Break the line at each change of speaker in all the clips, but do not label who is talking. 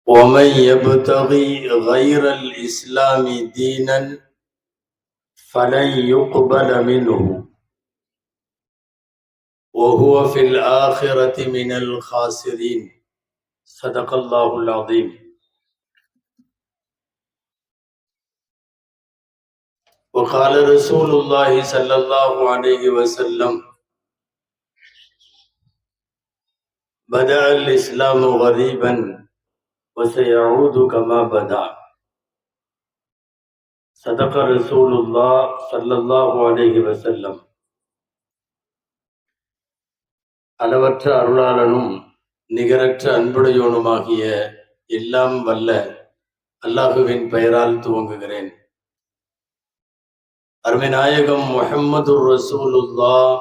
ومن يبتغي غير الإسلام دينا فلن يقبل منه وهو في الآخرة من الخاسرين. صدق الله العظيم. وقال رسول الله صلى الله عليه وسلم: بدأ الإسلام غريبا وسيعود كما بدأ. صدق رسول الله صلى الله عليه وسلم. அளவற்ற அருளாளனும் நிகரற்ற அன்புடையோனுமாகிய எல்லாம் வல்ல அல்லாஹுவின் பெயரால் துவங்குகிறேன். அருமை நாயகம் முஹம்மதுர் ரசூலுல்லாஹ்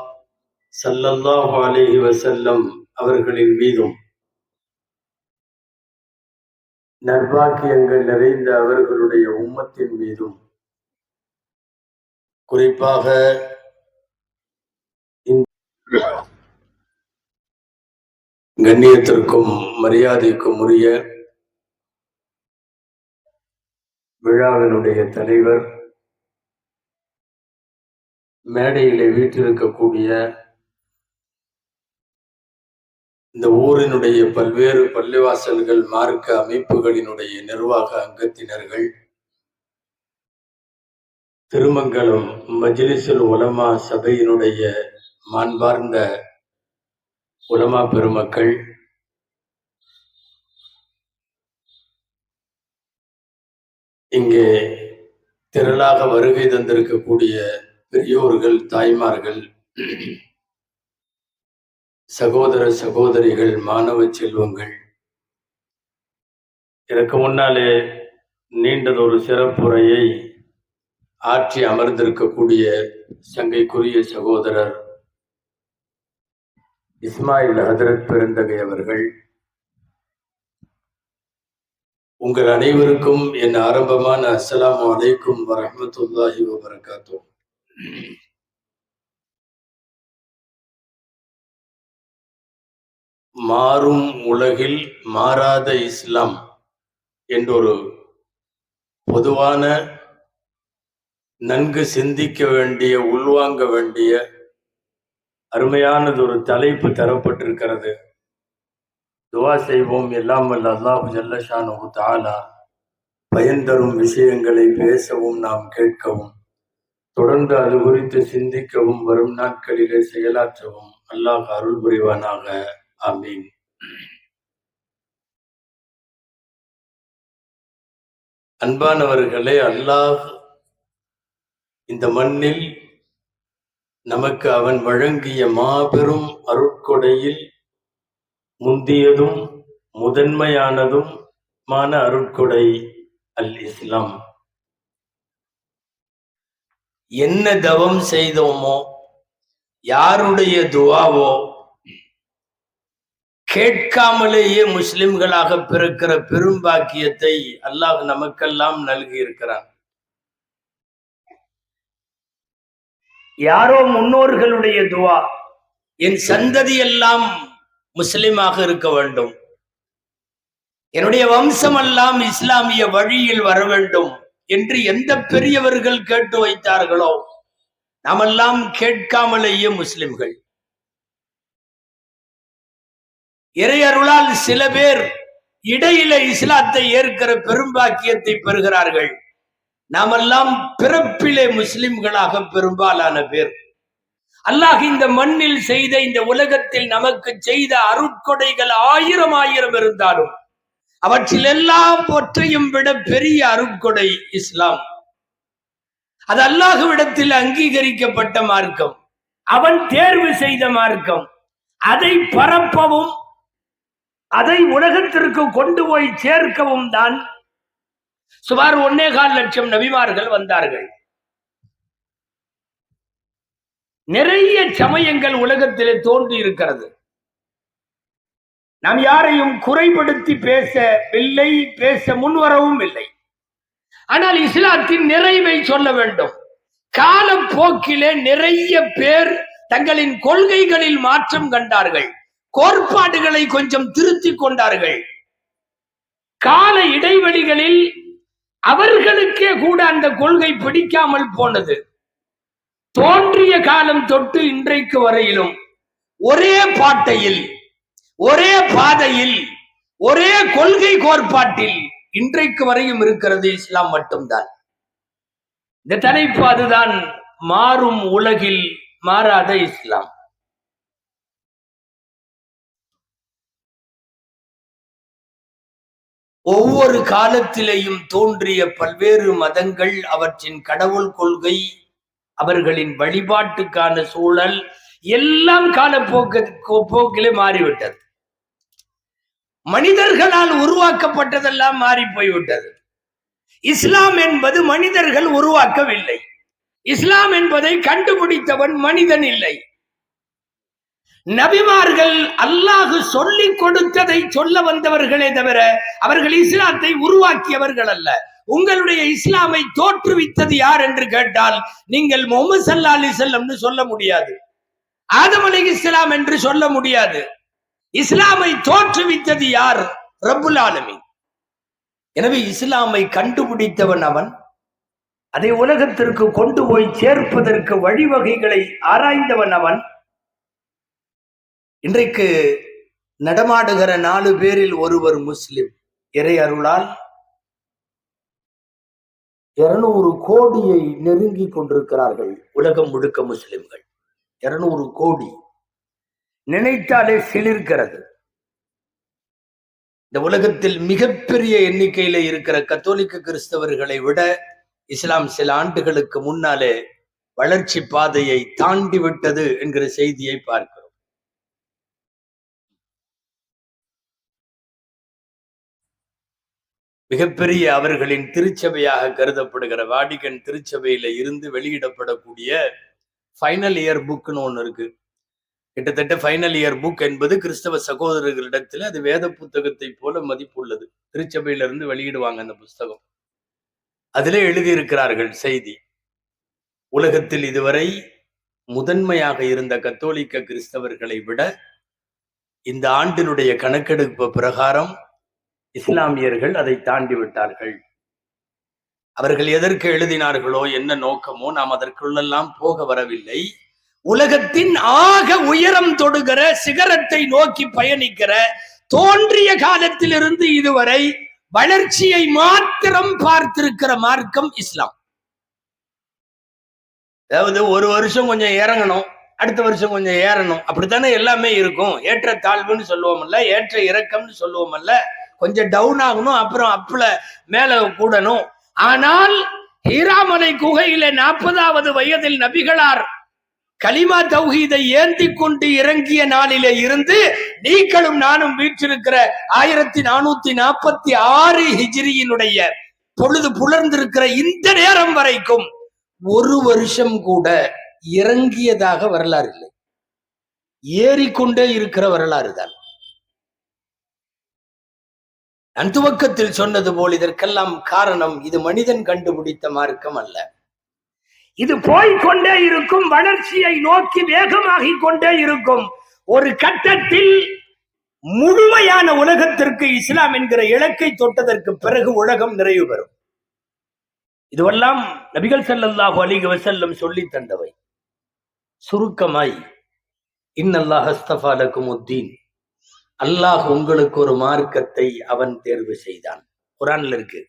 ஸல்லல்லாஹு அலைஹி வஸல்லம் அவர்களின் மீதும் நற்பாக்கியங்கள் நிறைந்த அவர்களுடைய உம்மத்தின் மீதும் குறிப்பாக கண்ணியத்திற்கும் மரியாதைக்கும் உரிய விழாவினுடைய தலைவர், மேடையிலே வீற்றிருக்கக்கூடிய இந்த ஊரினுடைய பல்வேறு பள்ளிவாசல்கள் மார்க்க அமைப்புகளினுடைய நிர்வாக அங்கத்தினர்கள், திருமங்கலம் மஜ்லிஸுல் உலமா சபையினுடைய மாண்பார்ந்த உலமா பெருமக்கள், இங்கே திரளாக வருகை தந்திருக்கக்கூடிய பெரியோர்கள், தாய்மார்கள், சகோதர சகோதரிகள், மாணவ செல்வங்கள், இதற்கு முன்னாலே நீண்டதொரு சிறப்புரையை ஆற்றி அமர்ந்திருக்கக்கூடிய சங்கைக்குரிய சகோதரர் இஸ்மாயில் ஹதரத் பெருந்தகை அவர்கள், உங்கள் அனைவருக்கும் என் ஆரம்பமான அஸ்ஸலாமு அலைக்கும் வரஹ்மத்துல்லாஹி வபரகாத்துஹ். மாறும் உலகில் மாறாத இஸ்லாம் என்றொரு பொதுவான, நன்கு சிந்திக்க வேண்டிய, உள்வாங்க வேண்டிய அருமையானது ஒரு தலைப்பு தரப்பட்டிருக்கிறது. துவா செய்வோம். எல்லாம் வல்ல அல்லாஹ் ஜல்ல ஷானுஹு தஆலா பயன் தரும் விஷயங்களை பேசவும் நாம் கேட்கவும், தொடர்ந்து அது குறித்து சிந்திக்கவும், வரும் நாட்களிலே செயலாற்றவும் அல்லாஹ் அருள் புரிவானாக. ஆமீன். அன்பானவர்களே, அல்லாஹ் இந்த மண்ணில் நமக்கு அவன் வழங்கிய மாபெரும் அருட்கொடையில் முந்தியதும் முதன்மையானதும் அருட்கொடை அல் இஸ்லாம். என்ன தவம் செய்தோமோ, யாருடைய துவாவோ, கேட்காமலேயே முஸ்லிம்களாக பிறக்கிற பெரும்பாக்கியத்தை அல்லாஹ் நமக்கெல்லாம் நல்கி இருக்கிறான். யாரோ முன்னோர்களுடைய துவா, என் சந்ததி எல்லாம் முஸ்லிமாக இருக்க வேண்டும், என்னுடைய வம்சம் எல்லாம் இஸ்லாமிய வழியில் வர வேண்டும் என்று எந்த பெரியவர்கள் கேட்டு வைத்தார்களோ, நாமெல்லாம் கேட்காமலேயே முஸ்லிம்கள். இறையருளால் சில பேர் இடையில இஸ்லாத்தை ஏற்கிற பெரும்பாக்கியத்தை பெறுகிறார்கள். நாமெல்லாம் பிறப்பிலே முஸ்லிம்களாக பெரும்பாலான பேர். அல்லாஹ் இந்த மண்ணில் செய்த, இந்த உலகத்தில் நமக்கு செய்த அருட்கொடைகள் ஆயிரம் ஆயிரம் இருந்தாலும் அவற்றில் எல்லாவற்றையும் விட பெரிய அருட்கொடை இஸ்லாம். அது அல்லாஹ்விடத்தில் அங்கீகரிக்கப்பட்ட மார்க்கம், அவன் தேர்வு செய்த மார்க்கம். அதை பரப்பவும், அதை உலகத்திற்கு கொண்டு போய் சேர்க்கவும் தான் சுமார் 1.25 லட்சம் நபிமார்கள் வந்தார்கள். நிறைய சமயங்கள் உலகத்திலே தோன்றி இருக்கிறது. நாம் யாரையும் குறைபடுத்தி பேசவில்லை, பேச முன்வரவும் இல்லை. ஆனால் இஸ்லாத்தின் நிறைவை சொல்ல வேண்டும். காலப்போக்கிலே நிறைய பேர் தங்களின் கொள்கைகளில் மாற்றம் கண்டார்கள், கோட்பாடுகளை கொஞ்சம் திருத்திக் கொண்டார்கள்.
கால இடைவெளிகளில் அவர்களுக்கே கூட அந்த கொள்கை பிடிக்காமல் போனது. தோன்றிய காலம் தொட்டு இன்றைக்கு வரையிலும் ஒரே பாட்டையில், ஒரே பாதையில், ஒரே கொள்கை கோட்பாட்டில் இன்றைக்கு வரையும் இருக்கிறது இஸ்லாம் மட்டும்தான். இந்த தலைப்பு அதுதான், மாறும் உலகில் மாறாத இஸ்லாம். ஒவ்வொரு காலத்திலேயும் தோன்றிய பல்வேறு மதங்கள், அவற்றின் கடவுள் கொள்கை, அவர்களின் வழிபாட்டுக்கான சூழல் எல்லாம் போக்கிலே மாறிவிட்டது. மனிதர்களால் உருவாக்கப்பட்டதெல்லாம் மாறி போய்விட்டது. இஸ்லாம் என்பது மனிதர்கள் உருவாக்கவில்லை. இஸ்லாம் என்பதை கண்டுபிடித்தவன் மனிதன் இல்லை. நபிமார்கள் அல்லாஹு சொல்லிக் கொடுத்ததை சொல்ல வந்தவர்களே தவிர அவர்கள் இஸ்லாத்தை உருவாக்கியவர்கள் அல்ல. உங்களுடைய இஸ்லாமை தோற்றுவித்தது யார் என்று கேட்டால் நீங்கள் முஹம்மது ஸல்லல்லாஹு அலைஹி வஸல்லம் சொல்ல முடியாது, ஆதம் அலைஹிஸ்ஸலாம் என்று சொல்ல முடியாது. இஸ்லாமை தோற்றுவித்தது யார்? ரப்புல் ஆலமீன். எனவே இஸ்லாமை கண்டுபிடித்தவன் அவன். அதை உலகத்திற்கு கொண்டு போய் சேர்ப்பதற்கு வழிவகைகளை ஆராய்ந்தவன் அவன். இன்றைக்கு நடமாடுகிற 4 பேரில் ஒருவர் முஸ்லிம். இறை அருளால் 200 கோடியை நெருங்கி கொண்டிருக்கிறார்கள் உலகம் முழுக்க முஸ்லிம்கள். 200 கோடி நினைத்தாலே சிலிர்க்கிறது. இந்த உலகத்தில் மிகப்பெரிய எண்ணிக்கையில இருக்கிற கத்தோலிக்க கிறிஸ்தவர்களை விட இஸ்லாம் சில ஆண்டுகளுக்கு முன்னாலே வளர்ச்சி பாதையை தாண்டி விட்டது என்கிற செய்தியை பார்க்கிறோம். மிகப்பெரிய அவர்களின் திருச்சபையாக கருதப்படுகிற வாடிகன் திருச்சபையில இருந்து வெளியிடப்படக்கூடிய ஃபைனல் இயர் புக்னு ஒண்ணு இருக்கு. கிட்டத்தட்ட ஃபைனல் இயர் புக் என்பது கிறிஸ்தவ சகோதரர்களிடத்தில் அது வேத புத்தகத்தை போல மதிப்புள்ளது. திருச்சபையிலிருந்து வெளியிடுவாங்க அந்த புஸ்தகம். அதிலே எழுதியிருக்கிறார்கள் செய்தி, உலகத்தில் இதுவரை முதன்மையாக இருந்த கத்தோலிக்க கிறிஸ்தவர்களை விட இந்த ஆண்டினுடைய கணக்கெடுப்பு பிரகாரம் இஸ்லாமியர்கள் அதை தாண்டி விட்டார்கள். அவர்கள் எதற்கு எழுதினார்களோ என்ன நோக்கமோ நாம் அதற்குள்ளெல்லாம் போக வரவில்லை. உலகத்தின் ஆக உயரம் தொடுகிற சிகரத்தை நோக்கி பயணிக்கிற தோன்றிய காலத்திலிருந்து இதுவரை வளர்ச்சியை மாத்திரம் பார்த்திருக்கிற மார்க்கம் இஸ்லாம். அதாவது ஒரு வருஷம் கொஞ்சம் இறங்கணும், அடுத்த வருஷம் கொஞ்சம் ஏறணும், அப்படித்தானே எல்லாமே இருக்கும். ஏற்ற தாழ்வுன்னு சொல்லுவோம்ல, ஏற்ற இறக்கம்னு சொல்லுவோம்ல. கொஞ்சம் டவுன் ஆகணும், அப்புறம் அப்புல மேல கூடணும். ஆனால் ஹீராமலை குகையில 40வது வயதில் நபிகளார் கலிமா தௌஹீதை ஏந்தி கொண்டு இறங்கிய நாளிலே இருந்து நீங்களும் நானும் வீற்றிருக்கிற 1446 ஹிஜ்ரியினுடைய பொழுது புலர்ந்திருக்கிற இந்த நேரம் வரைக்கும் ஒரு வருஷம் கூட இறங்கியதாக வரலாறு இல்லை. ஏறிக்கொண்டே இருக்கிற வரலாறு தான். நான் துவக்கத்தில் சொன்னது போல் இதற்கெல்லாம் காரணம் இது மனிதன் கண்டுபிடித்த மார்க்கம் அல்ல. இது போய்கொண்டே இருக்கும், வளர்ச்சியை நோக்கி வேகமாகிக் கொண்டே இருக்கும். ஒரு கட்டத்தில் முழுமையான உலகத்திற்கு இஸ்லாம் என்கிற இலக்கை தொட்டதற்கு பிறகு உலகம் நிறைவு பெறும். இதுவெல்லாம் நபிகள் ஸல்லல்லாஹு அலைஹி வஸல்லம் சொல்லி தந்தவை. சுருக்கமாய், இன்னல்லாஹ் அஸ்தஃபா லகுமுத்தீன், அல்லாஹ் உங்களுக்கு ஒரு மார்க்கத்தை அவன் தேர்வு செய்தான். குர்ஆன்ல இருக்கு.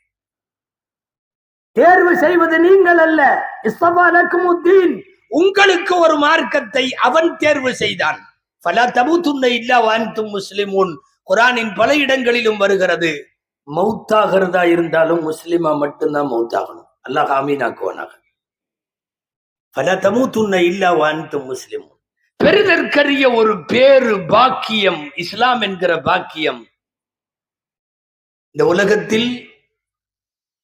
தேர்வு செய்வது நீங்கள் அல்ல, இஸ்தஃபா லகுமுத்தீன், உங்களுக்கு ஒரு மார்க்கத்தை அவன் தேர்வு செய்தான். ஃபலா தமூதுன்ன இல்லா வஅன்தும் முஸ்லிமூன். குர்ஆனின் பல இடங்களிலும் வருகிறது. மௌத்தாகிறதா இருந்தாலும் முஸ்லிமா மட்டும்தான் மௌத்தாகணும். அல்லாஹ் ஆமீனாக்குவானாக. ஃபலா தமூதுன்ன இல்லா வஅன்தும் முஸ்லிமூன். பெரிதற்கரிய ஒரு பேரு பாக்கியம் இஸ்லாம் என்கிற பாக்கியம். இந்த உலகத்தில்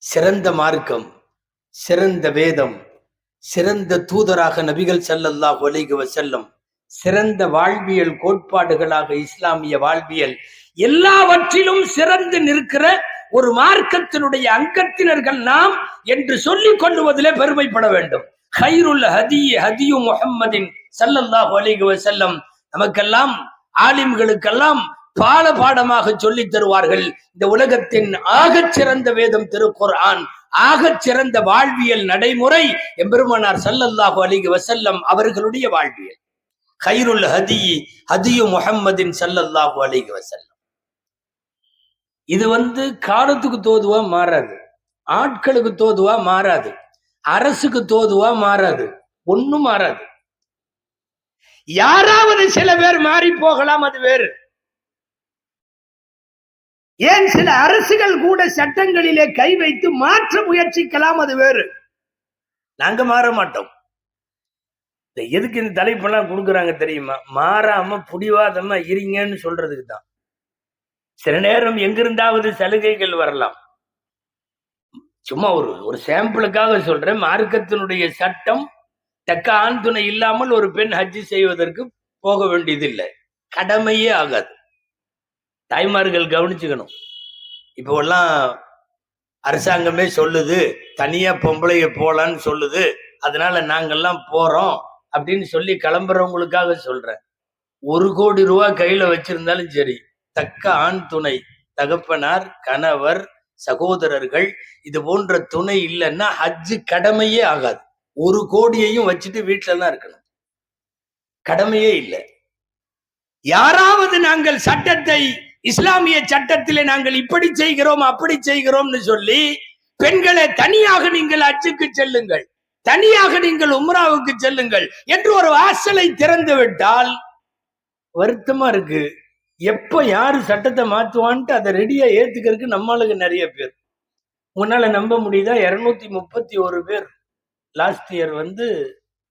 சிறந்த மார்க்கம், சிறந்த வேதம், சிறந்த தூதராக நபிகள் ஸல்லல்லாஹு அலைஹி வஸல்லம், சிறந்த வாழ்வியல் கோட்பாடுகளாக இஸ்லாமிய வாழ்வியல், எல்லாவற்றிலும் சிறந்து நிற்கிற ஒரு மார்க்கத்தினுடைய அங்கத்தினர்கள் நாம் என்று சொல்லிக் கொள்வதிலே பெருமைப்பட வேண்டும். ஹைருல் ஹதிய ஹதியு முஹம்மதின் ஸல்லல்லாஹு அலைஹி வஸல்லம். நமக்கெல்லாம் ஆலிம்களுக்கெல்லாம் பாடமாக சொல்லித் தருவார்கள். இந்த உலகத்தின் ஆகச் சிறந்த வேதம் திருக்குர்ஆன், ஆகச் சிறந்த வாழ்வியல் நடைமுறை எம்பெருமானார் ஸல்லல்லாஹு அலைஹி வஸல்லம் அவர்களுடைய வாழ்வியல். கைருல் ஹதியு முஹம்மதின் ஸல்லல்லாஹு அலைஹி வஸல்லம். இது காலத்துக்கு தோதுவா மாறாது, ஆட்களுக்கு தோதுவா மாறாது, அரசுக்கு தோதுவா மாறாது, ஒண்ணும் மாறாது. யாராவது சில பேர் மாறி போகலாம், அது வேறு. ஏன் சில அரசுகள் கூட சட்டங்களிலே கை வைத்து மாற்ற முயற்சிக்கலாம், அது வேறு. நாங்க மாற மாட்டோம். எதுக்கு இந்த தலைப்பெல்லாம் கொடுக்குறாங்க தெரியுமா? மாறாம புடிவாதமா இருங்கன்னு சொல்றதுக்கு தான். சில நேரம் எங்கிருந்தாவது சலுகைகள் வரலாம். சும்மா ஒரு சாம்பிளுக்காக சொல்றேன். மார்க்கத்தினுடைய சட்டம் தக்க ஆண் துணை இல்லாமல் ஒரு பெண் ஹஜ்ஜி செய்வதற்கு போக வேண்டியதில்லை, கடமையே ஆகாது. தாய்மார்கள் கவனிச்சுக்கணும். இப்போ எல்லாம் அரசாங்கமே சொல்லுது தனியா பொம்பளைய போலான்னு சொல்லுது, அதனால நாங்கெல்லாம் போறோம் அப்படின்னு சொல்லி கிளம்புறவங்களுக்காக சொல்றேன். 1 கோடி ரூபாய் கையில வச்சிருந்தாலும் சரி, தக்க ஆண் துணை, தகப்பனார், கணவர், சகோதரர்கள் இது போன்ற துணை இல்லைன்னா ஹஜ்ஜு கடமையே ஆகாது. 1 கோடியையும் வச்சுட்டு வீட்டுல தான் இருக்கணும், கடமையே இல்லை. யாராவது நாங்கள் சட்டத்தை, இஸ்லாமிய சட்டத்திலே நாங்கள் இப்படி செய்கிறோம் அப்படி செய்கிறோம்னு சொல்லி பெண்களை தனியாக நீங்கள் ஹஜ்ஜுக்கு செல்லுங்கள், தனியாக நீங்கள் உம்ராவுக்கு செல்லுங்கள் என்று ஒரு வாசலை திறந்து விட்டால் வருத்தமா இருக்கு. எப்ப யாரு சட்டத்தை மாத்துவான்ட்டு அதை ரெடியா ஏத்துக்கிறதுக்கு நம்மளுக்கு நிறைய பேர். உங்களால நம்ப முடியுதா? 231 பேர் லாஸ்ட் இயர்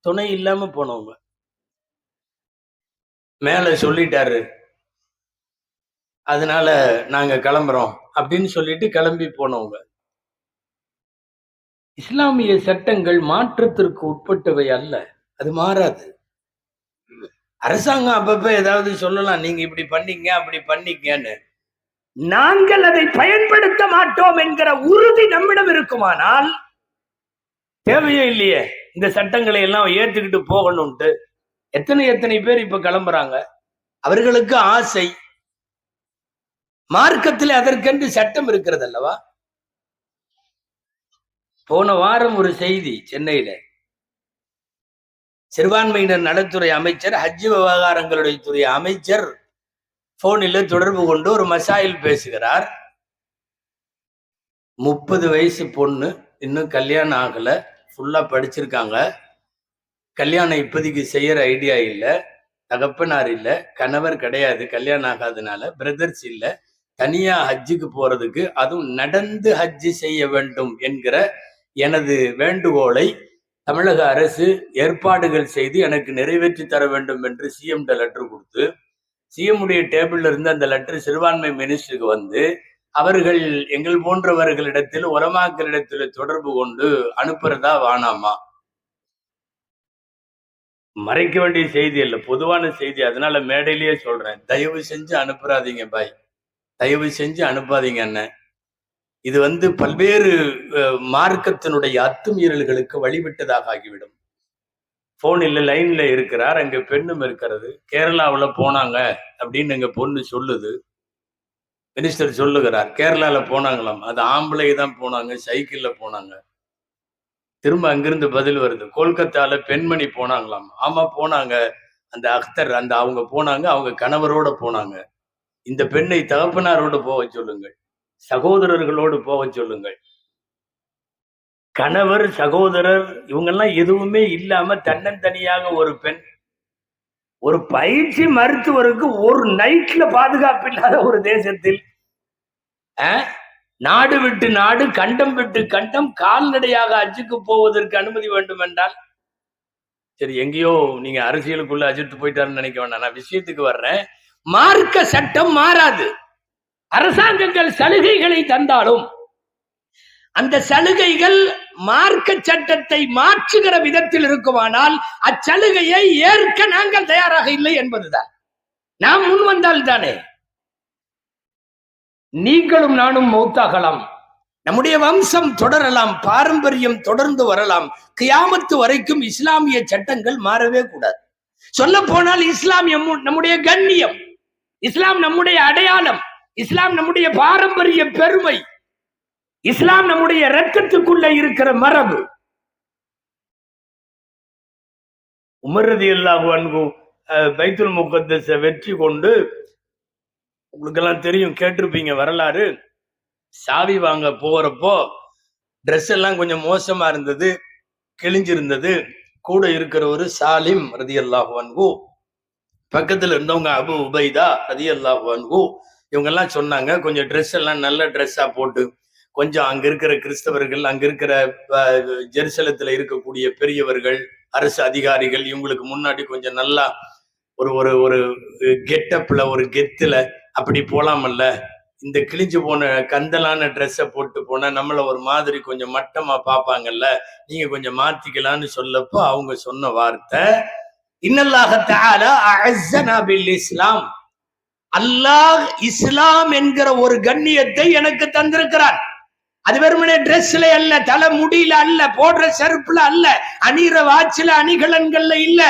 துணை இல்லாம போனவங்க. மேல சொல்லிட்டாரு, அதனால நாங்க கிளம்புறோம் அப்படின்னு சொல்லிட்டு கிளம்பி போனவங்க. இஸ்லாமிய சட்டங்கள் மாற்றத்திற்கு உட்பட்டவை அல்ல, அது மாறாது. அரசாங்கம் அப்பப்ப ஏதாவது சொல்லலாம், நீங்க இப்படி பண்ணீங்க அப்படி பண்ணீங்கன்னு. நாங்கள் அதை பயன்படுத்த மாட்டோம் என்கிற உறுதி நம்மிடம் இருக்குமானால் தேவையே இல்லையே இந்த சட்டங்களை எல்லாம் ஏத்துக்கிட்டு போகணும்ட்டு. எத்தனை பேர் இப்ப கிளம்புறாங்க, அவர்களுக்கு ஆசை. மார்க்கத்தில் அதற்கென்று சட்டம் இருக்கிறது அல்லவா? போன வாரம் ஒரு செய்தி, சென்னையில சிறுபான்மையினர் நலத்துறை அமைச்சர், ஹஜ் விவகாரங்களுடைய துறை அமைச்சர் போனில் தொடர்பு கொண்டு ஒரு மசாயில் பேசுகிறார். 30 வயசு பொண்ணு, இன்னும் கல்யாணம் ஆகல, ஃபுல்லா படிச்சிருக்காங்க. கல்யாணம் இப்போதைக்கு செய்யற ஐடியா இல்லை, தகப்பனார் இல்லை, கணவர் கிடையாது, கல்யாணம் ஆகாதனால பிரதர்ஸ் இல்லை, தனியா ஹஜ்ஜுக்கு போறதுக்கு, அதுவும் நடந்து ஹஜ்ஜு செய்ய வேண்டும் என்கிற எனது வேண்டுகோளை தமிழக அரசு ஏற்பாடுகள் செய்து எனக்கு நிறைவேற்றி தர வேண்டும் என்று சிஎம் லெட்டர் கொடுத்து, சிஎம் உடைய டேபிள்ல இருந்து அந்த லெட்டர் சிறுபான்மை மினிஸ்டருக்கு அவர்கள் எங்கள் போன்றவர்களிடத்தில், உலமாக்களிடத்தில் தொடர்பு கொண்டு அனுப்புறதா வானாமா? மறைக்க வேண்டிய செய்தி அல்ல, பொதுவான செய்தி. அதனால மேடையிலேயே சொல்றேன், தயவு செஞ்சு அனுப்புறாதீங்க பாய், தயவு செஞ்சு அனுப்பாதீங்க அண்ணன். இது பல்வேறு மார்க்கத்தினுடைய அத்துமீறல்களுக்கு வழிவிட்டதாக ஆகிவிடும். போனில் லைன்ல இருக்கிறார், அங்க பெண்ணும் இருக்கிறது. கேரளாவில் போனாங்க அப்படின்னு எங்க பொண்ணு சொல்லுது. மினிஸ்டர் சொல்லுகிறார், கேரளால போனாங்களாம், அது ஆம்பளை தான் போனாங்க, சைக்கிள்ல போனாங்க. திரும்ப அங்கிருந்து பதில் வருது, கொல்கத்தால பெண்மணி போனாங்களாம். ஆமா போனாங்க, அந்த அக்தர் அவங்க போனாங்க, அவங்க கணவரோட போனாங்க. இந்த பெண்ணை தகப்பனாரோடு போக சொல்லுங்கள், சகோதரர்களோடு போக சொல்லுங்கள். கணவர், சகோதரர் இவங்கெல்லாம் எதுவுமே இல்லாம தன்னந்தனியாக ஒரு பெண், ஒரு பயிற்சி மருத்துவருக்கு ஒரு நைட்ல பாதுகாப்பு இல்லாத ஒரு தேசத்தில், நாடு விட்டு நாடு, கண்டம் விட்டு கண்டம் கால்நடையாக ஹஜ்ஜுக்கு போவதற்கு அனுமதி வேண்டும் என்றால், சரி எங்கேயோ நீங்க அரசியலுக்குள்ள அஜித்து போயிட்டாருன்னு நினைக்க வேண்டாம், நான் விஷயத்துக்கு வர்றேன். மார்க்க சட்டம் மாறாது. அரசாங்கங்கள் சலுகைகளை தந்தாலும் அந்த சலுகைகள் மார்க்க சட்டத்தை மாற்றுகிற விதத்தில் இருக்குமானால் அச்சலுகையை ஏற்க நாங்கள் தயாராக இல்லை என்பதுதான். நாம் முன் வந்தால் தானே நீங்களும் நானும் மௌத்தாகலாம், நம்முடைய வம்சம் தொடரலாம், பாரம்பரியம் தொடர்ந்து வரலாம். கியாமத்து வரைக்கும் இஸ்லாமிய சட்டங்கள் மாறவே கூடாது. சொல்ல போனால் இஸ்லாமியம் நம்முடைய கண்ணியம், இஸ்லாம் நம்முடைய அடையாளம், இஸ்லாம் நம்முடைய பாரம்பரிய பெருமை, இஸ்லாம் நம்முடைய இரத்தத்துக்குள்ள இருக்கிற மரபு. உமர் ரலியல்லாஹு அன்ஹு பைத்துல் முகத்தஸ வெற்றி கொண்டு, உங்களுக்கெல்லாம் தெரியும், கேட்டிருப்பீங்க வரலாறு. சாவி வாங்க போறப்போ ட்ரெஸ் எல்லாம் கொஞ்சம் மோசமா இருந்தது, கிழிஞ்சிருந்தது. கூட இருக்கிற ஒரு சாலிம் ரலியல்லாஹு அன்ஹு, பக்கத்துல இருந்தவங்க அபு உபைதா ரலியல்லாஹு அன்ஹு, இவங்க எல்லாம் சொன்னாங்க, கொஞ்சம் ட்ரெஸ் எல்லாம் நல்ல ட்ரெஸ்ஸா போட்டு, கொஞ்சம் அங்க இருக்கிற கிறிஸ்தவர்கள், அங்க இருக்கிற ஜெருசலத்துல இருக்கக்கூடிய பெரியவர்கள், அரசு அதிகாரிகள், இவங்களுக்கு முன்னாடி கொஞ்சம் நல்லா ஒரு ஒரு ஒரு கெட்டப்ல, ஒரு கெத்துல அப்படி போலாமல்ல. இந்த கிழிஞ்சு போன கந்தலான ட்ரெஸ்ஸை போட்டு போனா நம்மள ஒரு மாதிரி கொஞ்சம் மட்டமா பார்ப்பாங்கல்ல, நீங்க கொஞ்சம் மாத்திக்கலான்னு சொல்லப்போ அவங்க சொன்ன வார்த்தை, இன்னல்லாஹ தஆலா அஅஸ்ஸனா பில் இஸ்லாம், அல்லாஹ் இஸ்லாம் என்கிற ஒரு கண்ணியத்தை எனக்கு தந்திருக்கிறான். அது வெறுமனே ட்ரெஸ்ல அல்ல, தலை முடியில அல்ல, போடுற செருப்புல அல்ல, அணிகிற வாச்சில அணிகலன்கள்ல இல்ல.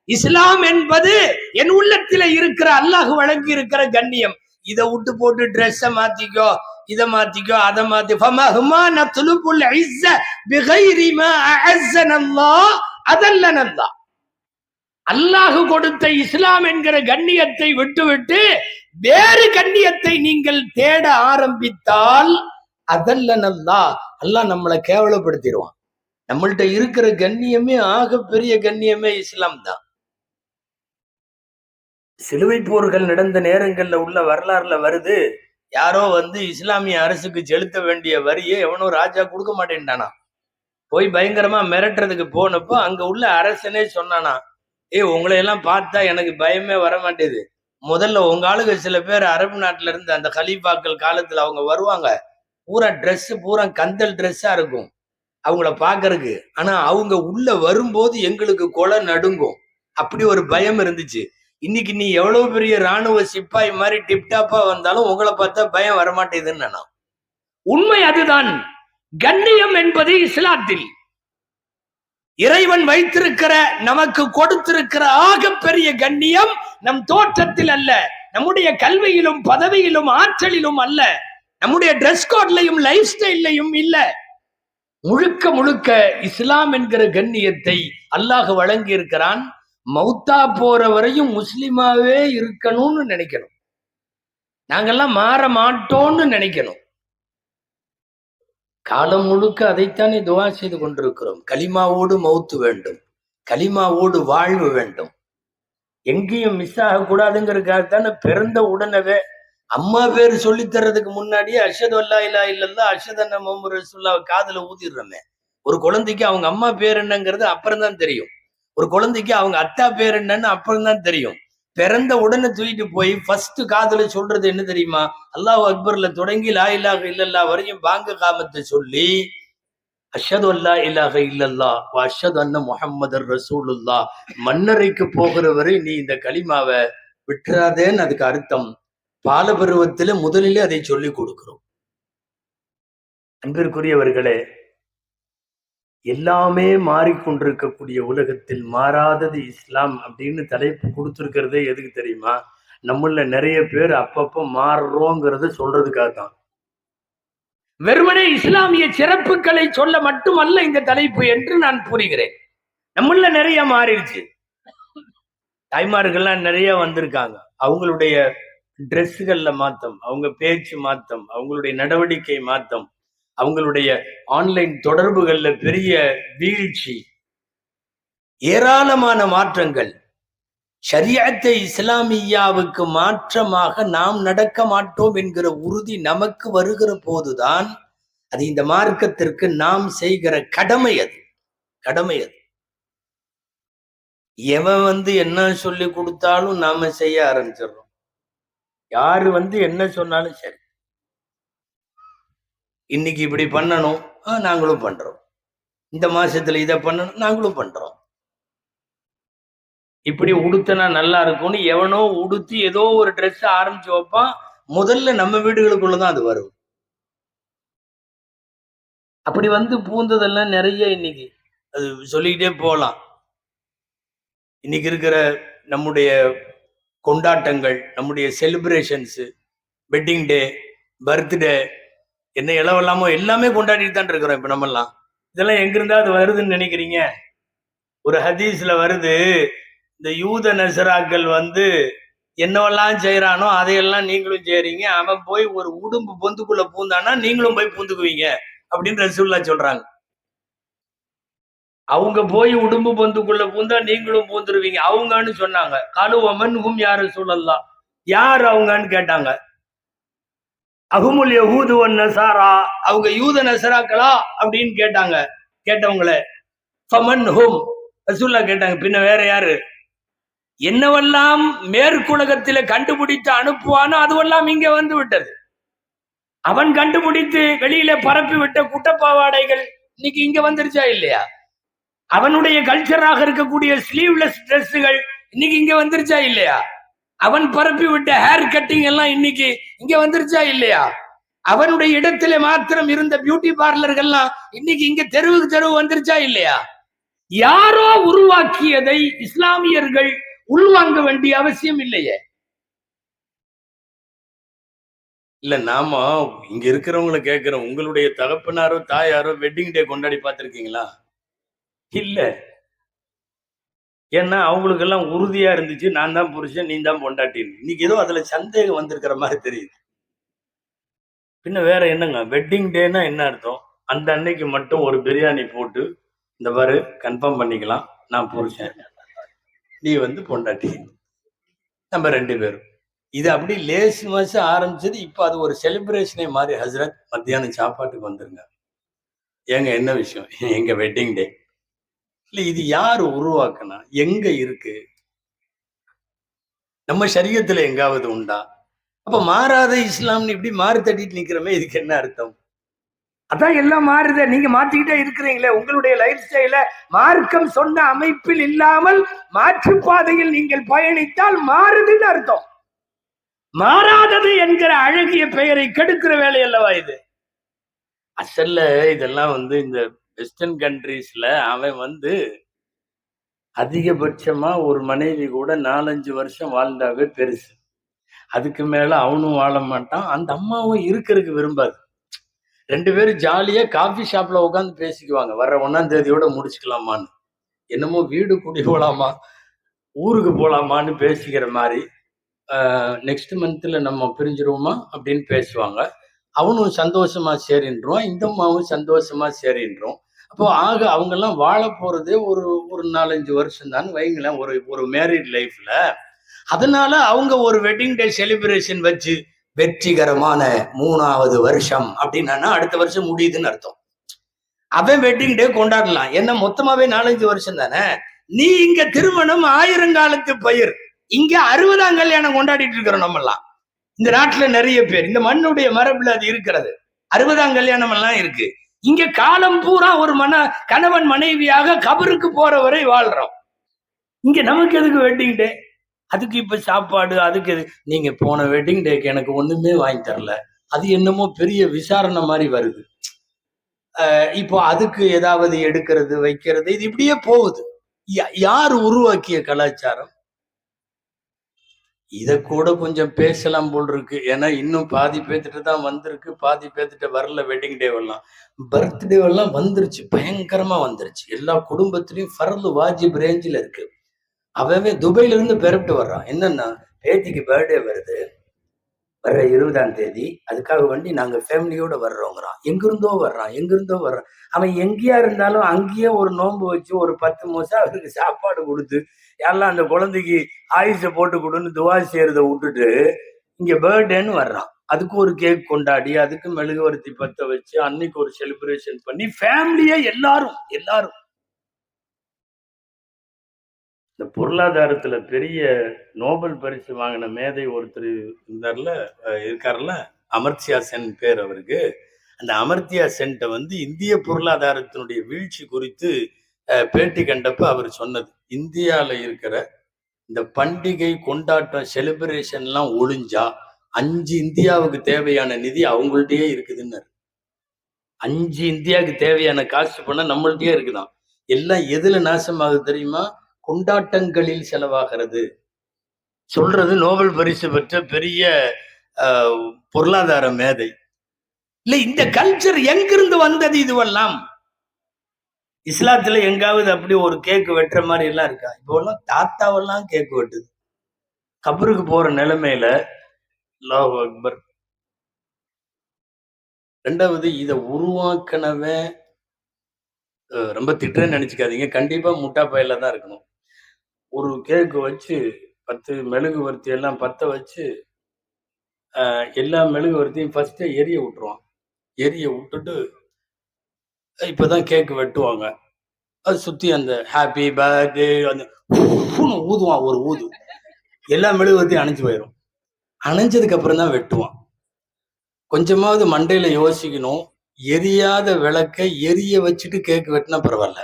இஸ்லாம் என்பது என் உள்ளத்தில இருக்கிற அல்லாஹ் வழங்கி இருக்கிற கண்ணியம். இதை விட்டு போட்டு ட்ரெஸ்ஸை மாத்திக்கோ, இதை மாத்திக்கோ, அதை மாத்தி, ஃபமஹ்மா நத்லுபுல் இஸ்ஸ பிகைரி மா அஅஸ்ஸனல்லாஹ் அதல்லனல்லாஹ். அல்லாஹ் கொடுத்த இஸ்லாம் என்கிற கண்ணியத்தை விட்டுவிட்டு வேறு கண்ணியத்தை நீங்கள் தேட ஆரம்பித்தால் அதல்லனல்லாஹ், அல்லாஹ் நம்மளை கேவலப்படுத்திடுவான். நம்மள்ட்ட இருக்கிற கண்ணியமே, ஆக பெரிய கண்ணியமே இஸ்லாம் தான். சிலுவை போர்கள் நடந்த நேரங்கள்ல உள்ள வரலாறுல வருது, யாரோ வந்து இஸ்லாமிய அரசுக்கு செலுத்த வேண்டிய வரியை எவனோ ராஜா கொடுக்க மாட்டேன்டானா. போய் பயங்கரமா மிரட்டுறதுக்கு போனப்போ அங்க உள்ள அரசனே சொன்னானா, உங்களை எல்லாம் பார்த்தா எனக்கு பயமே வர மாட்டேது. முதல்ல உங்க ஆளுங்க சில பேர் அரபு நாட்டுல இருந்து அந்த கலீஃபாக்கள் காலத்துல அவங்க வருவாங்க, பூரா ட்ரெஸ் பூரா கந்தல் ட்ரெஸ்ஸா இருக்கும் அவங்கள பாக்குறதுக்கு. ஆனா அவங்க உள்ள வரும்போது எங்களுக்கு கொலை நடுங்கும். அப்படி ஒரு பயம் இருந்துச்சு. இன்னைக்கு நீ எவ்வளவு பெரிய ராணுவ சிப்பாய் மாதிரி டிப்டாப்பா வந்தாலும் உங்களை பார்த்தா பயம் வரமாட்டேதுன்னு நான். உண்மை அதுதான். கண்ணியம் என்பது இஸ்லாத்தில் இறைவன் வைத்திருக்கிற, நமக்கு கொடுத்திருக்கிற ஆகப்பெரிய கண்ணியம் நம் தோற்றத்தில் அல்ல, நம்முடைய கல்வியிலும் பதவியிலும் ஆற்றலிலும் அல்ல, நம்முடைய டிரெஸ் கோட்லையும் லைஃப் ஸ்டைல்லையும் இல்ல. முழுக்க முழுக்க இஸ்லாம் என்கிற கண்ணியத்தை அல்லாஹ் வழங்கி இருக்கிறான். மௌத்தா போற வரையும் முஸ்லிமாவே இருக்கணும்னு நினைக்கணும். நாங்கெல்லாம் மாற மாட்டோம்னு நினைக்கணும். காலம் முழுக்க அதைத்தானே துவா செய்து கொண்டிருக்கிறோம். கலிமாவோடு மௌத்து வேண்டும், கலிமாவோடு வாழ்வு வேண்டும், எங்கேயும் மிஸ் ஆகக்கூடாதுங்கிறதுக்காகத்தானே பிறந்த உடனே அம்மா பேர் சொல்லி தர்றதுக்கு முன்னாடியே அஷ்ஹது அல்லா இலாஹ இல்லல்லாஹ் அஷ்ஹது அன்ன முஹம்மது ரசூலுல்லாஹ் காதுல ஊதிடுறோமே. ஒரு குழந்தைக்கு அவங்க அம்மா பேர் என்னங்கிறது அப்புறம் தான் தெரியும். ஒரு குழந்தைக்கு அவங்க அத்தா பேர் என்னன்னு அப்புறம் தான் தெரியும். பிறந்த உடனே தூக்கிட்டு போய் ஃபர்ஸ்ட் காதுல சொல்றது என்ன தெரியுமா? அல்லாஹ் அக்பர்ல தொடங்கி லா இலாஹ இல்லல்லாஹ் வரையும் பாங்க காமத்தை சொல்லி அஷ்ஹது அல்லா இலாஹ இல்லல்லாஹ் வ அஷ்ஹது அன்ன முஹம்மதர் ரசூலுல்லாஹ், மன்னரைக்கு போகிற வரை நீ இந்த கலிமாவை விட்டுறாதேன்னு அதுக்கு அர்த்தம். பாலபருவத்தில முதலிலே அதை சொல்லிக் கொடுக்கிறோம். அன்பிற்குரியவர்களே, எல்லாமே மாறிக்கொண்டிருக்கக்கூடிய உலகத்தில் மாறாதது இஸ்லாம் அப்படின்னு தலைப்பு கொடுத்திருக்கிறதே எதுக்கு தெரியுமா? நம்மள நிறைய பேர் அப்பப்போ மாறுறோங்கிறத சொல்றதுக்காக தான். வெறுமனே இஸ்லாமிய சிறப்புகளை சொல்ல மட்டுமல்ல இந்த தலைப்பு என்று நான் புரிகிறேன். நம்மள நிறைய மாறிடுச்சு. தாய்மார்கள்லாம் நிறைய வந்திருக்காங்க. அவங்களுடைய ட்ரெஸ்ஸுகள்ல மாத்தம், அவங்க பேச்சு மாத்தம், அவங்களுடைய நடவடிக்கை மாத்தம், அவங்களுடைய ஆன்லைன் தொடர்புகள்ல பெரிய வீழ்ச்சி, ஏராளமான மாற்றங்கள். ஷரியத்தை இஸ்லாமியாவுக்கு மாற்றமாக நாம் நடக்க மாட்டோம் என்கிற உறுதி நமக்கு வருகிற போதுதான் அது இந்த மார்க்கத்திற்கு நாம் செய்கிற கடமை. அது கடமை. அது எவன் என்ன சொல்லி கொடுத்தாலும் நாம செய்ய ஆரம்பிச்சிடறோம். யாரு என்ன சொன்னாலும் சரி, இன்னைக்கு இப்படி பண்ணணும், நாங்களும் பண்றோம். இந்த மாசத்துல இதை பண்ணணும், நாங்களும் பண்றோம். இப்படி உடுத்தனா நல்லா இருக்கும்னு எவனோ உடுத்தி ஏதோ ஒரு ட்ரெஸ் ஆரம்பிச்சு வைப்பான். முதல்ல நம்ம வீடுகளுக்குள்ளதான் அது வரும். அப்படி பூந்ததெல்லாம் நிறைய இன்னைக்கு அது சொல்லிக்கிட்டே போகலாம். இன்னைக்கு இருக்கிற நம்முடைய கொண்டாட்டங்கள், நம்முடைய செலிப்ரேஷன்ஸ், வெட்டிங் டே, பர்த்டே, என்ன இளவெல்லாமோ எல்லாமே கொண்டாடிட்டு தான் இருக்கிறோம் இப்ப நம்மெல்லாம். இதெல்லாம் எங்கிருந்தா அது வருதுன்னு நினைக்கிறீங்க? ஒரு ஹதீஸ்ல வருது, இந்த யூத நசராக்கள் வந்து என்னவெல்லாம் செய்யறானோ அதையெல்லாம் நீங்களும் செய்றீங்க, அவன் போய் ஒரு உடும்பு பொந்துக்குள்ள பூந்தானா நீங்களும் போய் பூந்துக்குவீங்க அப்படின்னு ரசூலுல்லாஹ் சொல்றாங்க. அவங்க போய் உடும்பு பொந்துக்குள்ள பூந்தா நீங்களும் பூந்துருவீங்க அவங்கன்னு சொன்னாங்க. காலு வமன்ஹும் யா ரசூலல்லாஹ், யார் அவங்கன்னு கேட்டாங்க. அஹுமுல் யஹூது வன் நஸாரா, அவங்க யூத நசராக்களா அப்படின்னு கேட்டாங்க. கேட்டவங்களே ஃபமன்ஹும், ரசூலுல்லாஹ் கேட்டாங்க, பின்ன வேற யாரு? என்னவெல்லாம் மேற்குலகத்தில கண்டுபிடித்து அனுப்புவானோ அதுவெல்லாம் இங்க வந்து விட்டது. அவன் கண்டுபிடித்து வெளியில பரப்பி விட்ட குட்டப்பாவாடைகள் இன்னைக்கு இங்க வந்துருச்சா இல்லையா? அவனுடைய கல்ச்சராக இருக்கக்கூடிய ஸ்லீவ்லெஸ் டிரெஸ்ஸுகள் இன்னைக்கு இங்க வந்துருச்சா இல்லையா? அவன் பரப்பி விட்ட ஹேர் கட்டிங் எல்லாம் இன்னைக்கு இங்க வந்துருச்சா இல்லையா? அவனுடைய இடத்துல மாத்திரம் இருந்த பியூட்டி பார்லர்கள்லாம் இன்னைக்கு இங்க தெருவுக்கு தெருவு வந்துருச்சா இல்லையா? யாரோ உருவாக்கியதை இஸ்லாமியர்கள் உள்வாங்க வேண்டிய அவசியம் இல்லையே. இல்ல, நாம இங்க இருக்கிறவங்களை கேட்கிறோம், உங்களுடைய தகப்பனாரோ தாயாரோ வெட்டிங் டே கொண்டாடி பார்த்திருக்கீங்களா? இல்ல. ஏன்னா அவங்களுக்கு எல்லாம் உறுதியா இருந்துச்சு, நான் தான் புருஷன் நீ தான் பொண்டாட்டின்னு. இன்னைக்கு ஏதோ அதுல சந்தேகம் வந்திருக்கிற மாதிரி தெரியுது. பின்ன வேற என்னங்க வெட்டிங் டேன்னா என்ன அர்த்தம்? அந்த அன்னைக்கு மட்டும் ஒரு பிரியாணி போட்டு, இந்த பாரு கன்ஃபார்ம் பண்ணிக்கலாம், நான் புருஷன், நீ வந்து பொண்டாட்டி, நம்ம 2 பேரும். இது அப்படி லேஸ் மாசம் ஆரம்பிச்சது, இப்ப அது ஒரு செலிப்ரேஷனே மாதிரி. ஹசரத் மத்தியானம் சாப்பாட்டுக்கு வந்துருங்க. ஏங்க என்ன விஷயம்? எங்க வெட்டிங் டே. இல்ல, இது யாரு உருவாக்குனா? எங்க இருக்கு? நம்ம சரியத்துல எங்காவது உண்டா? அப்ப மாறாத இஸ்லாம்னு இப்படி மாறு தட்டிட்டு நிக்கிறோமே, இதுக்கு என்ன அர்த்தம்? அதான் எல்லாம் மாறுதே, நீங்க மாத்திக்கிட்டே இருக்கிறீங்களே. உங்களுடைய லைஃப் ஸ்டைல மார்க்கம் சொன்ன அமைப்பில் இல்லாமல் மாற்று பாதையில் நீங்கள் பயணித்தால் மாறுதுன்னு அர்த்தம். மாறாதது என்கிற அழகிய பெயரை கெடுக்கிற வேலை அல்லவா இது? அசல்ல இதெல்லாம் வந்து இந்த வெஸ்டர்ன் கண்ட்ரீஸ்ல அவன் வந்து அதிகபட்சமா ஒரு மனைவி கூட 4-5 வருஷம் வாழ்ந்தாவே பெருசு. அதுக்கு மேல அவனும் வாழ மாட்டான், அந்த அம்மாவும் இருக்கிறதுக்கு விரும்பாது. 2 பேரும் ஜாலியா காஃபி ஷாப்ல உட்காந்து பேசிக்குவாங்க, வர்ற 1ஆம் தேதியோட முடிச்சுக்கலாமான்னு. என்னமோ வீடு கூடி போலாமா, ஊருக்கு போலாமான்னு பேசிக்கிற மாதிரி. நெக்ஸ்ட் மந்த்ல நம்ம பிரிஞ்சிருவோமா அப்படின்னு பேசுவாங்க. அவனும் சந்தோஷமா சரின்றான், இந்த அம்மாவும் சந்தோஷமா சரின்றோம். அப்போ ஆக அவங்க எல்லாம் வாழ போறதே ஒரு 4-5 வருஷம் தான் வைங்களேன், ஒரு மேரிட் லைஃப்ல. அதனால அவங்க ஒரு வெட்டிங் டே செலிப்ரேஷன் வச்சு வெற்றிகரமான 3வது வருஷம் அப்படின்னா அடுத்த வருஷம் முடியுதுன்னு அர்த்தம். அவன் வெட்டிங் டே கொண்டாடலாம், என்ன மொத்தமாவே 4-5 வருஷம் தானே. நீ இங்க திருமணம் 1000 காலத்து பயிர், இங்க 60ஆம் கல்யாணம் கொண்டாடிட்டு இருக்கிறோம் நம்ம எல்லாம். இந்த நாட்டுல நிறைய பேர், இந்த மண்ணுடைய மரபுல அது இருக்கிறது. 60ஆம் கல்யாணம் எல்லாம் இருக்கு. இங்க காலம் பூரா ஒரு கணவன் மனைவியாக கபருக்கு போற வரை வாழ்றோம். இங்க நமக்கு எதுக்கு வெட்டிங் டே? அதுக்கு இப்ப சாப்பாடு, அதுக்கு எது? நீங்க போன வெட்டிங் டேக்கு எனக்கு ஒண்ணுமே வாங்கி தரல, அது என்னமோ பெரிய விசாரணை மாதிரி வருது. இப்போ அதுக்கு ஏதாவது எடுக்கிறது வைக்கிறது, இது இப்படியே போகுது. யார் உருவாக்கிய கலாச்சாரம்? இத கூட கொஞ்சம் பேசலாம் போல் இருக்கு. ஏன்னா இன்னும் பாதி பேத்துட்டு தான் வந்திருக்கு, பாதி பேத்துட்டு வரல. வெட்டிங் டே எல்லாம், பர்த்டே எல்லாம் வந்துருச்சு, பயங்கரமா வந்துருச்சு. எல்லா குடும்பத்திலையும் ஃபர்து வாஜிப் ரேஞ்சில் இருக்கு. அவன் துபாயில இருந்து பெறப்பட்டு வர்றான். என்னன்னா, பேத்திக்கு பர்த்டே வருது வர்ற 20ஆம் தேதி, அதுக்காக வேண்டி நாங்க ஃபேமிலியோட வர்றோங்கிறான். எங்கிருந்தோ வர்றான். அவன் எங்கேயா இருந்தாலும் அங்கேயே ஒரு நோன்பு வச்சு ஒரு 10 மாசம் அவருக்கு சாப்பாடு கொடுத்து, யாரெல்லாம் அந்த குழந்தைக்கு ஆயுச போட்டு கொடுன்னு துவா செய்யறத விட்டுட்டு இங்க பர்த்டேன்னு வர்றான். அதுக்கு ஒரு கேக் கொண்டாடி, அதுக்கு மெழுகுவர்த்தி பத்த வச்சு, அன்னைக்கு ஒரு செலிப்ரேஷன் பண்ணி ஃபேமிலியே எல்லாரும். இந்த பொருளாதாரத்துல பெரிய நோபல் பரிசு வாங்கின மேதை ஒருத்தர் இருக்காருல்ல, அமர்த்தியா சென் பேர் அவருக்கு. அந்த அமர்த்தியா சென்ட்ட வந்து இந்திய பொருளாதாரத்தினுடைய வீழ்ச்சி குறித்து பேட்டி கண்டப்ப அவர் சொன்னது, இந்தியால இருக்கிற இந்த பண்டிகை கொண்டாட்டம் செலிப்ரேஷன் எல்லாம் ஒழிஞ்சா 5 இந்தியாவுக்கு தேவையான நிதி அவங்கள்ட்டயே இருக்குதுன்னு. 5 இந்தியாவுக்கு தேவையான காசு பண்ண நம்மள்ட்டயே இருக்குதான். எல்லாம் எதுல நாசமாகுது தெரியுமா? கொண்டாட்டங்களில் செலவாகிறது. சொல்றது நோபல் பரிசு பெற்ற பெரிய பொருளாதார மேதை. இல்ல, இந்த கல்ச்சர் எங்கிருந்து வந்தது? இதுவெல்லாம் இஸ்லாத்துல எங்காவது அப்படி ஒரு கேக்கு வெட்டுற மாதிரி எல்லாம் இருக்கா? இப்போ எல்லாம் தாத்தாவெல்லாம் கேக்கு வெட்டுது. கபருக்கு போற நிலைமையில. அல்லாஹு அக்பர். ரெண்டாவது, இதை உருவாக்கினவன் ரொம்ப திட்டுறேன்னு நினைச்சுக்காதீங்க, கண்டிப்பா முட்டா பையில தான் இருக்கணும். ஒரு கேக்கு வச்சு 10 மெழுகுவர்த்தி எல்லாம் பத்த வச்சு எல்லா மெழுகுவர்த்தியும் ஃபர்ஸ்ட் எரிய விட்டுருவான். எரிய விட்டுட்டு இப்பதான் கேக்கு வெட்டுவாங்க. அது சுத்தி அந்த ஹாப்பி பர்த்டே அந்த ஊதுவான். ஒரு ஊது எல்லா மெழுகுவர்த்தியும் அணைஞ்சு போயிடும். அணைஞ்சதுக்கு அப்புறம் தான் வெட்டுவான். கொஞ்சமாவது மண்டையில யோசிக்கணும். எரியாத விளக்கை எரிய வச்சுட்டு கேக்கு வெட்டினா பரவாயில்ல.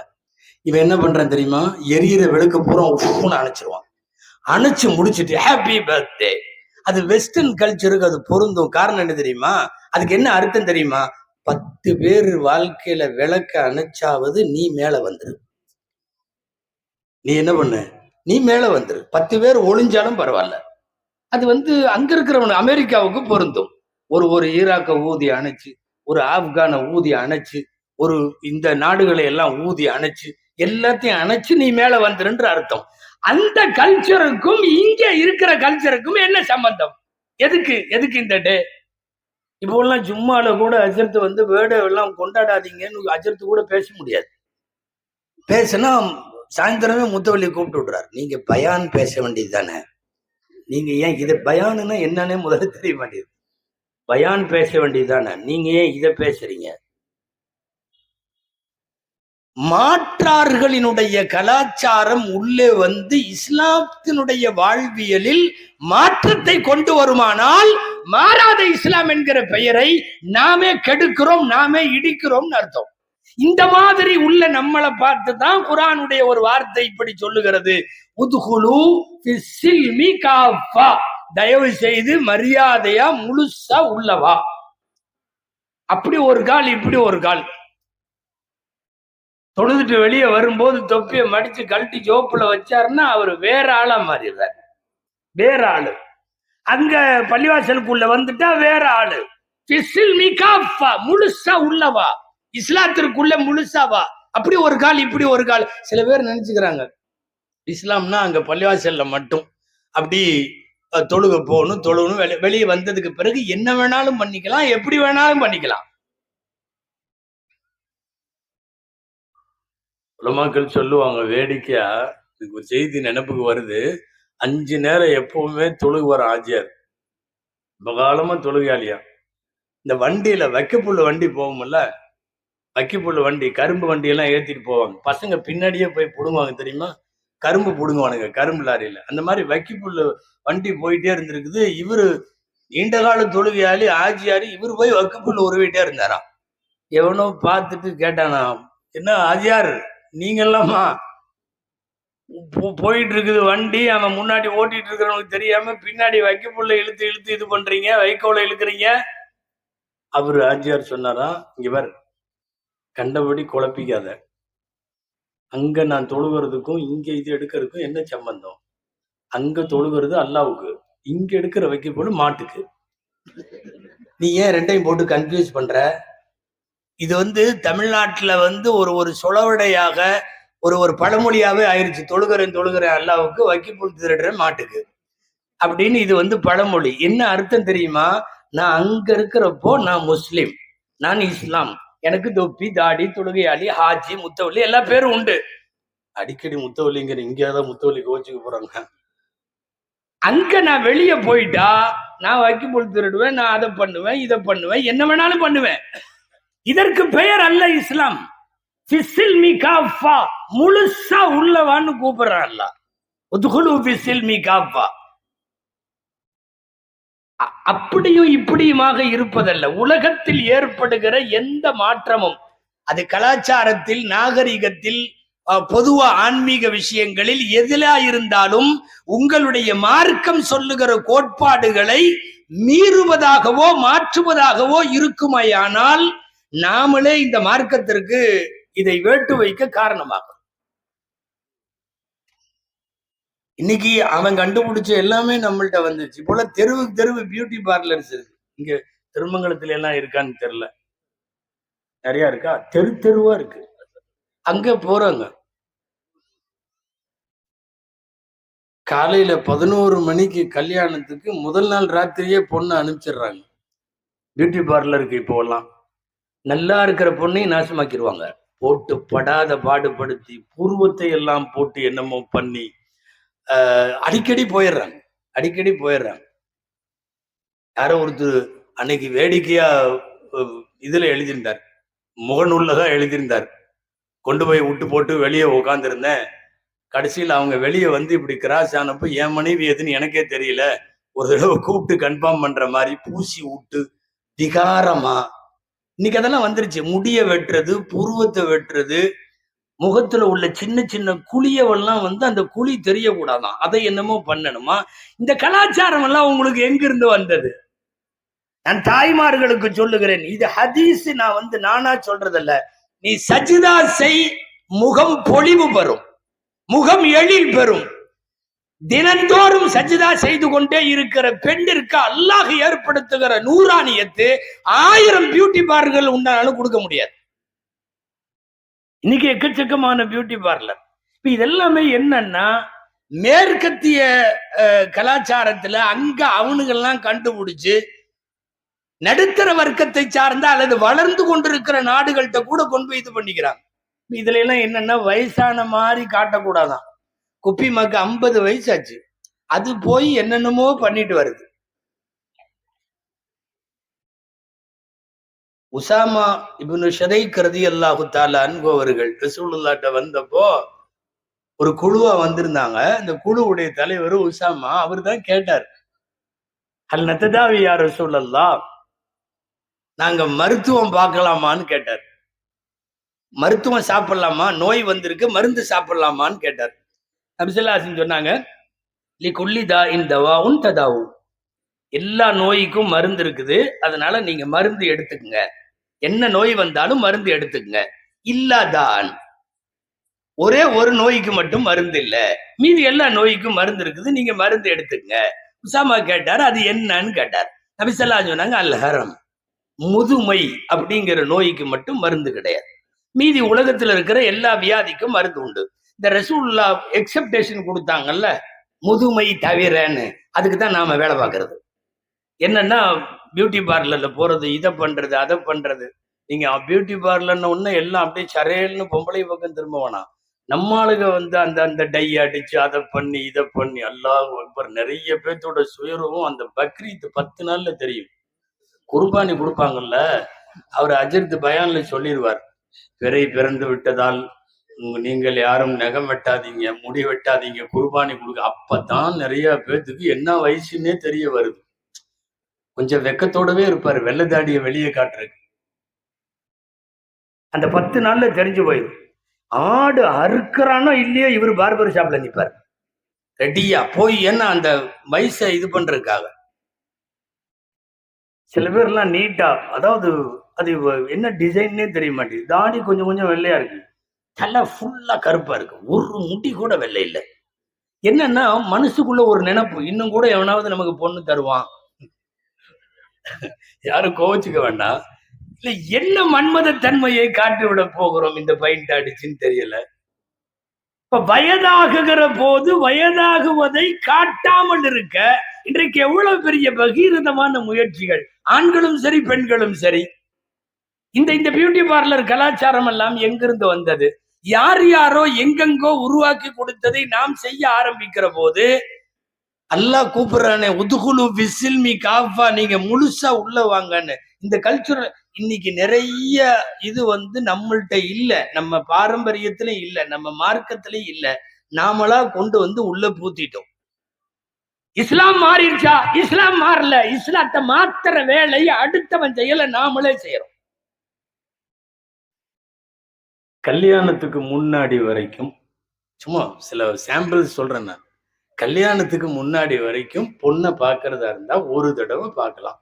இவன் என்ன பண்றான் தெரியுமா? எரியிற விளக்க பூரா உப்புன்னு அணைச்சிருவான். அணைச்சு முடிச்சுட்டு ஹாப்பி பர்த்டே. அது வெஸ்டர்ன் கல்ச்சருக்கு அது பொருந்தும். காரணம் என்ன தெரியுமா? அதுக்கு என்ன அர்த்தம் தெரியுமா? 10 பேர் வாழ்க்கையில விளக்க அணைச்சாவது நீ மேல வந்துரு. நீ என்ன பண்ண? நீ மேல வந்துரு. 10 பேர் ஒளிஞ்சாலும் பரவாயில்ல. அது அங்க இருக்கிறவன் அமெரிக்காவுக்கு பொருந்தும். ஒரு ஈராக்க ஊதி அணைச்சு, ஒரு ஆப்கான ஊதி அணைச்சு, ஒரு இந்த நாடுகளை எல்லாம் ஊதி அணைச்சு, எல்லாத்தையும் அணைச்சு நீ மேல வந்துருன்ற அர்த்தம். அந்த கல்ச்சருக்கும் இங்க இருக்கிற கல்ச்சருக்கும் என்ன சம்பந்தம்? எதுக்கு இந்த டே? இப்போ எல்லாம் ஜும்மால கூட அஜர்த்து வேர்டை எல்லாம் கொண்டாடாதீங்கன்னு அஜர்த்து கூட பேச முடியாது. பேசினா சாயந்தரமே முத்தவள்ளி கூப்பிட்டு விடுறாரு. நீங்க பயான் பேச வேண்டியது தானே? நீங்க ஏன் இதை பயானுன்னா என்னன்னே முதல்ல தெரிய மாட்டேங்குது. பயான் பேச வேண்டியதுதானே, நீங்க ஏன் இதை பேசுறீங்க? மாற்றார்களினுடைய கலாச்சாரம் உள்ளே இஸ்லாத்தினுடைய வாழ்வியலில் மாற்றத்தை கொண்டு வருமானால் மாறாத இஸ்லாம் என்கிற பெயரை நாமே கெடுக்கிறோம், நாமே இடிக்கிறோம் அர்த்தம். இந்த மாதிரி உள்ள நம்மளை பார்த்து தான் குர்ஆனுடைய ஒரு வார்த்தை இப்படி சொல்லுகிறது, உத்குலு ஃபிஸ்ஸில்மி காஃபா, தயவு செய்து மரியாதையா முழுசா உள்ளவா. அப்படி ஒரு கால், இப்படி ஒரு கால். தொழுதுட்டு வெளியே வரும்போது தொப்பியை மடிச்சு கழட்டி ஜோப்புல வச்சாருன்னா அவர் வேற ஆளா மாறிடுறாரு. வேற ஆளு. அங்க பள்ளிவாசலுக்குள்ள வந்துட்டா வேற ஆளு. முழுசா உள்ளவா, இஸ்லாத்திற்குள்ள முழுசாவா. அப்படி ஒரு கால், இப்படி ஒரு கால். சில பேர் நினைச்சுக்கிறாங்க இஸ்லாம்னா அங்க பள்ளிவாசல்ல மட்டும். அப்படி தொழுக போகணும், தொழுகணும். வெளியே வந்ததுக்கு பிறகு என்ன வேணாலும் பண்ணிக்கலாம், எப்படி வேணாலும் பண்ணிக்கலாம். உலமாக்கள் சொல்லுவாங்க வேடிக்கையா, எனக்கு ஒரு செய்தி நினைப்புக்கு வருது. 5 நேரம் எப்பவுமே தொழுகுவார் ஆஜியார். காலமா தொழுகையாளியா. இந்த வண்டியில வைக்கப்புள்ள வண்டி போகும்ல, வைக்கப்புள்ள வண்டி, கரும்பு வண்டி எல்லாம் ஏத்திட்டு போவாங்க. பசங்க பின்னாடியே போய் புடுங்குவாங்க தெரியுமா? கரும்பு புடுங்குவானுங்க கரும்பு லாரியில. அந்த மாதிரி வைக்கப்புள்ள வண்டி போயிட்டே இருந்திருக்குது. இவரு நீண்ட கால தொழுகையாளி ஆஜியாரு. இவரு போய் வைக்கப்புள்ள உருவிட்டே இருந்தாராம். எவனோ பார்த்துட்டு கேட்டானா, என்ன ஆஜியார் நீங்கெல்லாமா போயிட்டு இருக்குது வண்டி, அவன் முன்னாடி ஓட்டிட்டு இருக்கிறவனுக்கு தெரியாம பின்னாடி வைக்கப்புள்ள இழுத்து இழுத்து இது பண்றீங்க, வைக்கோல இழுக்கிறீங்க? அவரு ஆஜியார் சொன்னாரா, இங்க பாரு, கண்டபடி குழப்பிக்காத. அங்க நான் தொழுகிறதுக்கும் இங்க இது எடுக்கிறதுக்கும் என்ன சம்பந்தம்? அங்க தொழுகிறது அல்லாவுக்கு, இங்க எடுக்கிற வைக்கப்போடு மாட்டுக்கு. நீ ஏன் ரெண்டையும் போட்டு கன்ஃபியூஸ் பண்ற? இது தமிழ்நாட்டுல ஒரு சொலவடையாக ஒரு பழமொழியாவே ஆயிருச்சு. தொழுகிறேன் அல்லாவுக்கு, வைக்கப்புல் திருடுறேன் மாட்டுக்கு அப்படின்னு. இது பழமொழி. என்ன அர்த்தம் தெரியுமா? நான் அங்க இருக்கிறப்போ நான் முஸ்லிம், நான் இஸ்லாம், எனக்கு தொப்பி தாடி தொழுகையாளி ஹாஜி முத்தவள்ளி எல்லா பேரும் உண்டு. அடிக்கடி முத்தவள்ளிங்கிற இங்கேயாதான் முத்தவள்ளி கோச்சுக்கு போறாங்க. அங்க நான் வெளியே போயிட்டா நான் வைக்கப்புல் திருடுவேன், நான் அதை பண்ணுவேன், இதை பண்ணுவேன், என்ன வேணாலும் பண்ணுவேன். இதற்கு பெயர் அல்ல இஸ்லாம். முழுசா உள்ளவான்னு கூப்பிடுறான். அப்படியும் இப்படியுமாக இருப்பதல்ல. உலகத்தில் ஏற்படுகிற எந்த மாற்றமும், அது கலாச்சாரத்தில், நாகரிகத்தில், பொதுவா ஆன்மீக விஷயங்களில் எதிலா இருந்தாலும் உங்களுடைய மார்க்கம் சொல்லுகிற கோட்பாடுகளை மீறுவதாகவோ மாற்றுவதாகவோ இருக்குமையானால் நாமளே இந்த மார்க்கத்திற்கு இதை வேட்டு வைக்க காரணமாகும். இன்னைக்கு அவன் கண்டுபிடிச்ச எல்லாமே நம்மள்ட்ட வந்துருச்சு. போல தெருவுக்கு தெருவு பியூட்டி பார்லர்ஸ் இருக்கு. இங்க திருமங்கலத்துல எல்லாம் இருக்கான்னு தெரியல, நிறைய இருக்கா, தெரு தெருவா இருக்கு. அங்க போறாங்க. காலையில 11 மணிக்கு கல்யாணத்துக்கு முதல் நாள் ராத்திரியே பொண்ணு அனுப்பிச்சிடுறாங்க பியூட்டி பார்லருக்கு. இப்போ எல்லாம் நல்லா இருக்கிற பொண்ணையும் நாசமாக்கிடுவாங்க. போட்டு படாத பாடுபடுத்தி புருவத்தை எல்லாம் போட்டு என்னமோ பண்ணி அடிக்கடி போயிடுறாங்க, அடிக்கடி போயிடுறாங்க. யாரோ ஒருத்தர் அன்னைக்கு வேடிக்கையா இதுல எழுதியிருந்தார், முகநூல்லதான் எழுதியிருந்தார். கொண்டு போய் விட்டு போட்டு வெளியே உட்காந்துருந்தேன், கடைசியில் அவங்க வெளியே வந்து இப்படி கிராஸ் ஆனப்போ என் மனைவி எதுன்னு எனக்கே தெரியல, ஒரு தடவை கூப்பிட்டு கன்ஃபார்ம் பண்ற மாதிரி பூசி விட்டு திகாரமா. இன்னைக்கு அதெல்லாம் வந்துருச்சு. முடிய வெட்டுறது, புருவத்தை வெட்டுறது, முகத்துல உள்ள சின்ன சின்ன குழியவெல்லாம் வந்து அந்த குழி தெரியக்கூடாதான், அதை என்னமோ பண்ணணுமா. இந்த கலாச்சாரம் எல்லாம் உங்களுக்கு எங்கிருந்து வந்தது? நான் தாய்மார்களுக்கு சொல்லுகிறேன், இது ஹதீஸ், நான் வந்து நானா சொல்றதில்ல. நீ சஜிதா செய், முகம் பொலிவு பெறும், முகம் எழில் பெறும். தினந்தோறும் சஜிதா செய்து கொண்டே இருக்கிற பெண்ணிற்கு அல்லாஹ் ஏற்படுத்துகிற நூறானியத்து 1000 பியூட்டி பார்லர்கள் உண்டானாலும் கொடுக்க முடியாது. இன்னைக்கு எக்கச்சக்கமான பியூட்டி பார்லர். இப்ப இதெல்லாமே என்னன்னா, மேற்கத்திய கலாச்சாரத்துல அங்க அவனுங்கெல்லாம் கண்டுபிடிச்சு நடுத்தர வர்க்கத்தை சார்ந்த அல்லது வளர்ந்து கொண்டிருக்கிற நாடுகள்கிட்ட கூட கொண்டு போய் இது பண்ணிக்கிறாங்க. இதுல எல்லாம் என்னன்னா, வயசான மாதிரி காட்டக்கூடாதான். குப்பி மக்கு 50 வயசாச்சு, அது போய் என்னென்னமோ பண்ணிட்டு வருது. உசாமா இப்னு ஷரைக் ரலியல்லாஹு தஆலா அன்ஹு அவர்கள் ரசூலுல்லாஹ்ட்ட வந்தப்போ ஒரு குழுவா வந்திருந்தாங்க. இந்த குழுவுடைய தலைவர் உசாமா. அவர் தான் கேட்டார், ஹல் நத்ததாவி யா ரசூலல்லாஹ், நாங்க மருத்துவம் பார்க்கலாமான்னு கேட்டார். மருத்துவம் சாப்பிடலாமா, நோய் வந்திருக்கு, மருந்து சாப்பிடலாமான்னு கேட்டார். நபி ஸல்லல்லாஹு அலைஹி வஸல்லம் சொன்னாங்க, லிகுல்லி தாஇன் தவாஉன் ததாவு, எல்லா நோய்க்கும் மருந்து இருக்குது, அதனால நீங்க மருந்து எடுத்துக்கங்க. என்ன நோய் வந்தாலும் மருந்து எடுத்துக்கங்க. இல்லாதான், ஒரே ஒரு நோய்க்கு மட்டும் மருந்து இல்ல, மீதி எல்லா நோய்க்கும் மருந்து இருக்குது, நீங்க மருந்து எடுத்துக்கங்க. உசாமா கேட்டார், அது என்னன்னு கேட்டார். நபி ஸல்லல்லாஹு அலைஹி வஸல்லம் சொன்னாங்க, அல் ஹரம், முதுமை அப்படிங்கிற நோய்க்கு மட்டும் மருந்து கிடையாது, மீதி உலகத்துல இருக்கிற எல்லா வியாதிக்கும் மருந்து உண்டு. இந்த ரசூலுல்லாஹ் எக்ஸப்டேஷன் கொடுத்தாங்கல்ல, முதுமை தவிரன்னு, அதுக்கு தான் நாம வேலை பார்க்கறது. என்னன்னா, பியூட்டி பார்லர்ல போறது, இதை பண்றது, அதை பண்றது. நீங்க பியூட்டி பார்லர்னு ஒண்ணு எல்லாம் அப்படியே சரையல்னு பொம்பளை பக்கம் திரும்ப வேணாம். நம்ம ஆளுங்க வந்து அந்த அந்த டை அடிச்சு அதை பண்ணி இதை பண்ணி, அல்லாஹ் அக்பர். நிறைய பேர்த்தோட சுயரூபம் அந்த பக்ரீத் 10 நாள்ல தெரியும். குர்பானி கொடுப்பாங்கல்ல, அவர் அஜர்த் பயான்ல சொல்லிடுவார், பிறை பிறந்து விட்டதால் நீங்கள் யாரும் நகம் வெட்டாதீங்க, முடி வெட்டாதீங்க, குர்பானி கொடுக்க. அப்பதான் நிறைய பேர்த்துக்கு என்ன வயசுன்னே தெரிய வருது. கொஞ்சம் வெக்கத்தோடவே இருப்பாரு, வெள்ளை தாடியை வெளியே காட்டுறதுக்கு. அந்த 10 நாள்ல தெரிஞ்சு போயிடும். ஆடு அறுக்கிறானோ இல்லையோ, இவர் பார்பர் ஷாப்ல நிற்பார் ரெடியா போய், ஏன்னா அந்த வயசை இது பண்றதுக்காக. சில பேர்லாம் நீட்டா, அதாவது அது என்ன டிசைன்னே தெரிய மாட்டேங்குது. தாடி கொஞ்சம் கொஞ்சம் வெள்ளையா இருக்கு, தலை ஃபுல்லா கருப்பா இருக்கு, ஒரு முடி கூட வெள்ளை இல்லை. என்னன்னா, மனசுக்குள்ள ஒரு நினைப்பு, இன்னும் கூட எவனாவது நமக்கு பொண்ணு தருவான். யாரும் கோவிச்சுக்க வேண்டாம். இல்ல, என்ன மன்மத தன்மையை காட்டி விட போகிறோம் இந்த பைண்ட் அடிச்சுன்னு தெரியல. இப்ப வயதாகுகிற போது வயதாகுவதை காட்டாமல் இருக்க இன்றைக்கு எவ்வளவு பெரிய பகீரதமான முயற்சிகள், ஆண்களும் சரி பெண்களும் சரி. இந்த பியூட்டி பார்லர் கலாச்சாரம் எல்லாம் எங்கிருந்து வந்தது? யார் யாரோ எங்கெங்கோ உருவாக்கி கொடுத்ததை நாம் செய்ய ஆரம்பிக்கிற போது அல்லாஹ் கூப்பிடுறானே, உதுகுலு பிஸ்ஸில்மி காஃபா, நீங்க முழுசா உள்ள வாங்கன்னு. இந்த கல்ச்சுரல் இன்னைக்கு நிறைய இது வந்து நம்மள்ட்ட இல்ல, நம்ம பாரம்பரியத்திலும் இல்ல, நம்ம மார்க்கத்திலையும் இல்ல, நாமளா கொண்டு வந்து உள்ள பூத்திட்டோம். இஸ்லாம் மாறிடுச்சா? இஸ்லாம் மாறல. இஸ்லாத்தை மாத்திர வேலையை அடுத்தவன் செய்யல, நாமளே செய்யறோம். கல்யாணத்துக்கு முன்னாடி வரைக்கும், சும்மா சில சாம்பிள் சொல்றேன் நான், கல்யாணத்துக்கு முன்னாடி வரைக்கும் பொண்ணை பார்க்கறதா இருந்தா ஒரு தடவை பார்க்கலாம்,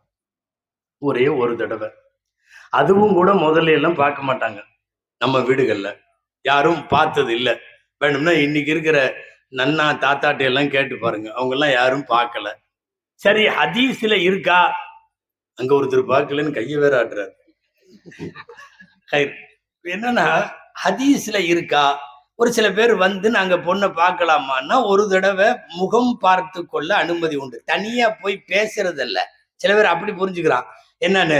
ஒரே ஒரு தடவை. அதுவும் கூட முதல்ல எல்லாம் பார்க்க மாட்டாங்க. நம்ம வீடுகள்ல யாரும் பார்த்தது இல்லை. வேணும்னா இன்னைக்கு இருக்கிற நன்னா தாத்தாட்ட எல்லாம் கேட்டு பாருங்க, அவங்க எல்லாம் யாரும் பார்க்கல. சரி, ஹதீஸ்ல இருக்கா? அங்க ஒருத்தர் பார்க்கலன்னு கையை வேற ஆட்டுறாரு. என்னன்னா, ஹதீஸ்ல இருக்கா? ஒரு சில பேர் வந்து நாங்க பொண்ணை பார்க்கலாமான்னா ஒரு தடவை முகம் பார்த்து கொள்ள அனுமதி உண்டு. தனியா போய் பேசுறது இல்ல. சில பேர் அப்படி புரிஞ்சுக்கிறான். என்னன்னு,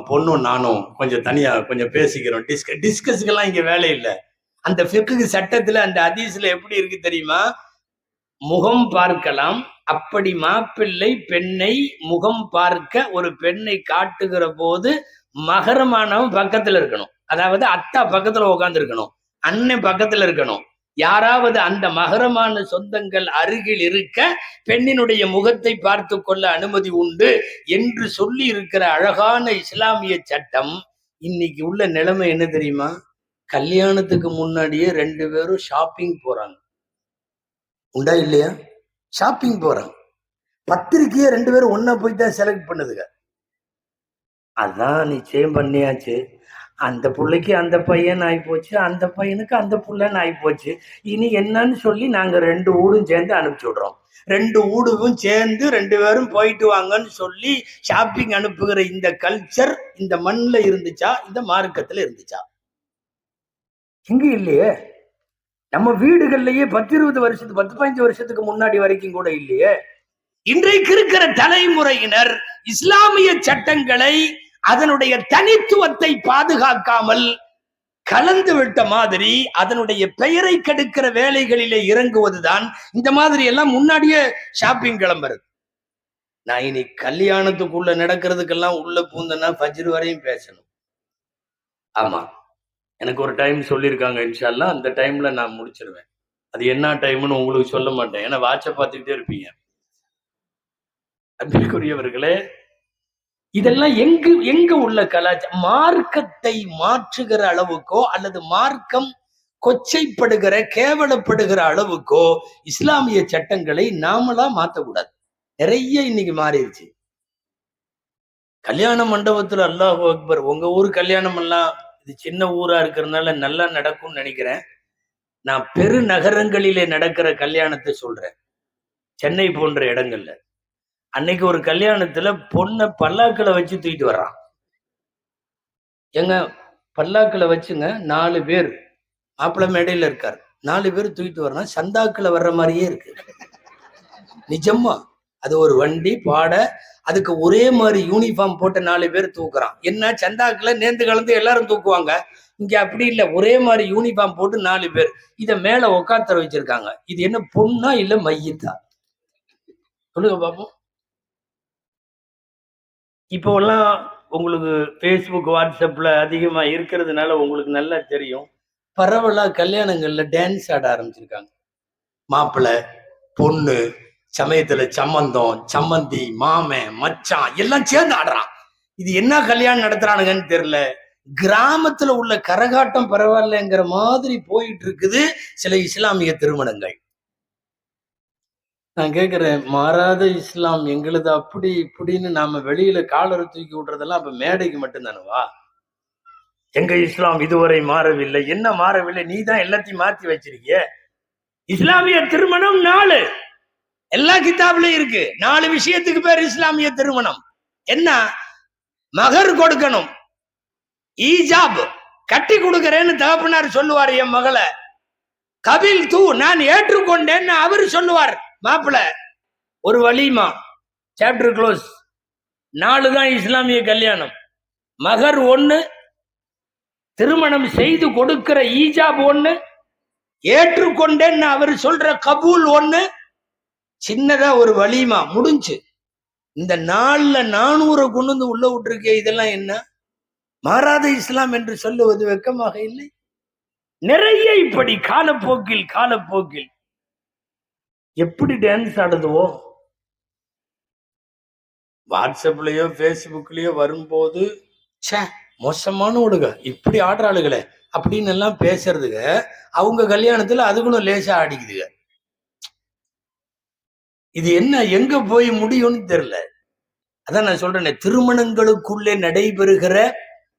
பொண்ணும் நானும் கொஞ்சம் தனியா கொஞ்சம் பேசிக்கிறோம், டிஸ்கஸ்க்கெல்லாம் இங்க வேலை இல்லை. அந்த ஃபிக்ஹ் சட்டத்துல அந்த ஹதீஸ்ல எப்படி இருக்கு தெரியுமா? முகம் பார்க்கலாம். அப்படி மாப்பிள்ளை பெண்ணை முகம் பார்க்க ஒரு பெண்ணை காட்டுகிற போது மகரமானவன் பக்கத்துல இருக்கணும். அதாவது அத்தா பக்கத்துல உட்கார்ந்து இருக்கணும், அண்ணன் பக்கத்துல இருக்கணும். யாராவது அந்த மகரமான சொந்தங்கள் அருகில் இருக்க பெண்ணினுடைய முகத்தை பார்த்து கொள்ள அனுமதி உண்டு என்று சொல்லி இருக்கிற அழகான இஸ்லாமிய சட்டம். இன்னைக்கு உள்ள நிலைமை என்ன தெரியுமா? கல்யாணத்துக்கு முன்னாடியே 2 பேரும் ஷாப்பிங் போறாங்க. உண்டா இல்லையா? ஷாப்பிங் போறாங்க. பத்திரிக்கையே 2 பேரும் ஒன்னா போய் தான் செலக்ட் பண்ணுதுங்க. அதான் நிச்சயம் பண்ணியாச்சு, அந்த பிள்ளைக்கு அந்த பையன் ஆகி போச்சு, அந்த பையனுக்கு அந்த புள்ளன்னு ஆகி போச்சு, இனி என்னன்னு சொல்லி நாங்க 2 ஊடும் சேர்ந்து அனுப்பிச்சு விடுறோம். 2 ஊடும் சேர்ந்து 2 பேரும் போயிட்டு வாங்கன்னு சொல்லி ஷாப்பிங் அனுப்புகிற இந்த கல்ச்சர் இந்த மண்ணில் இருந்துச்சா? இந்த மார்க்கத்துல இருந்துச்சா? இங்க இல்லையே. நம்ம வீடுகள்லயே 10-20 வருஷத்துக்கு 10-15 வருஷத்துக்கு முன்னாடி வரைக்கும் கூட இல்லையே. இன்றைக்கு இருக்கிற தலைமுறையினர் இஸ்லாமிய சட்டங்களை அதனுடைய தனித்துவத்தை பாதுகாக்காமல் கலந்து விட்ட மாதிரி அதனுடைய பெயரை கெடுக்கிற வேலைகளிலே இறங்குவதுதான் இந்த மாதிரி எல்லாம் முன்னாடியே ஷாப்பிங் கிளம்புறது. நான் இனி கல்யாணத்துக்குள்ள நடக்கிறதுக்கெல்லாம் உள்ள பூந்தனா ஃபஜ்ர் வரையும் பேசணும். ஆமா, எனக்கு ஒரு டைம் சொல்லியிருக்காங்க, இன்ஷா அல்லாஹ் அந்த டைம்ல நான் முடிச்சிருவேன். அது என்ன டைம்னு உங்களுக்கு சொல்ல மாட்டேன், ஏன்னா வாட்சை பார்த்துக்கிட்டே இருப்பீங்க. அன்பிற்குரியவர்களே, இதெல்லாம் எங்க உள்ள கலாச்சாரம்? மார்க்கத்தை மாற்றுகிற அளவுக்கோ அல்லது மார்க்கம் கொச்சைப்படுகிற கேவலப்படுகிற அளவுக்கோ இஸ்லாமிய சட்டங்களை நாமளா மாற்றக்கூடாது. நிறைய இன்னைக்கு மாறிடுச்சு. கல்யாண மண்டபத்துல அல்லாஹு அக்பர். உங்க ஊர் கல்யாணம் எல்லாம், இது சின்ன ஊரா இருக்கிறதுனால நல்லா நடக்கும்னு நினைக்கிறேன். நான் பெருநகரங்களிலே நடக்கிற கல்யாணத்தை சொல்றேன். சென்னை போன்ற இடங்கள்ல அன்னைக்கு ஒரு கல்யாணத்துல பொண்ணை பல்லாக்களை வச்சு தூக்கிட்டு வர்றான். எங்க பல்லாக்களை வச்சுங்க 4 பேர் மாப்பிள்ளை மேடையில இருக்காரு, 4 பேர் தூக்கிட்டு வர்றான். சந்தாக்குல வர்ற மாதிரியே இருக்கு. நிஜமா அது ஒரு வண்டி பாட, அதுக்கு ஒரே மாதிரி யூனிஃபார்ம் போட்ட 4 பேர் தூக்குறான். என்ன சந்தாக்குல நேர்ந்து கலந்து எல்லாரும் தூக்குவாங்க, இங்க அப்படி இல்லை. ஒரே மாதிரி யூனிஃபார்ம் போட்டு 4 பேர் இத மேல உக்காத்தர வச்சிருக்காங்க. இது என்ன பொண்ணா இல்ல மையத்தா? சொல்லுங்க பாப்போம். இப்போ எல்லாம் உங்களுக்கு ஃபேஸ்புக் வாட்ஸ்அப்ல அதிகமா இருக்கிறதுனால உங்களுக்கு நல்லா தெரியும். பரவலா கல்யாணங்கள்ல டான்ஸ் ஆட ஆரம்பிச்சிருக்காங்க. மாப்பிள்ளை பொண்ணு சமயத்துல சம்மந்தம், சம்மந்தி, மாமன், மச்சான் எல்லாம் சேர்ந்து ஆடுறான். இது என்ன கல்யாணம் நடத்துறானுங்கன்னு தெரியல. கிராமத்துல உள்ள கரகாட்டம் பரவாயில்லைங்கிற மாதிரி போயிட்டு இருக்குது சில இஸ்லாமிய திருமணங்கள். நான் கேட்கிறேன், மாறாத இஸ்லாம் எங்களுது அப்படி இப்படின்னு நாம வெளியில காலரை தூக்கி விடுறதெல்லாம் அப்ப மேடைக்கு மட்டும்தானவா? எங்க இஸ்லாம் இதுவரை மாறவில்லை. என்ன மாறவில்லை? நீ தான் எல்லாத்தையும் மாத்தி வச்சிருக்கிய. இஸ்லாமிய திருமணம் 4 எல்லா கிதாப்லயும் இருக்கு. 4 விஷயத்துக்கு பேர் இஸ்லாமிய திருமணம். என்ன? மகர் கொடுக்கணும், ஈஜாப் கட்டி கொடுக்கிறேன்னு தகப்பனார் சொல்லுவார் என் மகளை. கபில் தூ நான் ஏற்றுக்கொண்டேன்னு அவரு சொல்லுவார் மாப்பிள்ள. ஒரு வலிமா, சாப்டர் க்ளோஸ். 4 தான் இஸ்லாமிய கல்யாணம். மகர் 1, திருமணம் செய்து கொடுக்கிற ஈஜாப் 1, ஏற்றுக்கொண்டேன்னு அவர் சொல்ற கபூல் 1, சின்னதா ஒரு வலிமா முடிஞ்சு. இந்த 4ல 400 கொண்டு வந்து உள்ள விட்டுருக்கே. இதெல்லாம் என்ன? மாறாத இஸ்லாம் என்று சொல்லுவது வெக்கமாக இல்லை? நிறைய இப்படி காலப்போக்கில் எப்படி டான்ஸ் ஆடுதுவோ, வாட்ஸ்அப்லயோ பேஸ்புக்லயோ வரும்போது மோசமான ஒழுக இப்படி ஆடுறாளுகளே அப்படின்னு எல்லாம் பேசுறதுங்க. அவங்க கல்யாணத்துல அதுகளும் லேசா ஆடிக்குதுங்க. இது என்ன எங்க போய் முடியும்னு தெரியல. அதான் நான் சொல்றேன், திருமணங்களுக்குள்ளே நடைபெறுகிற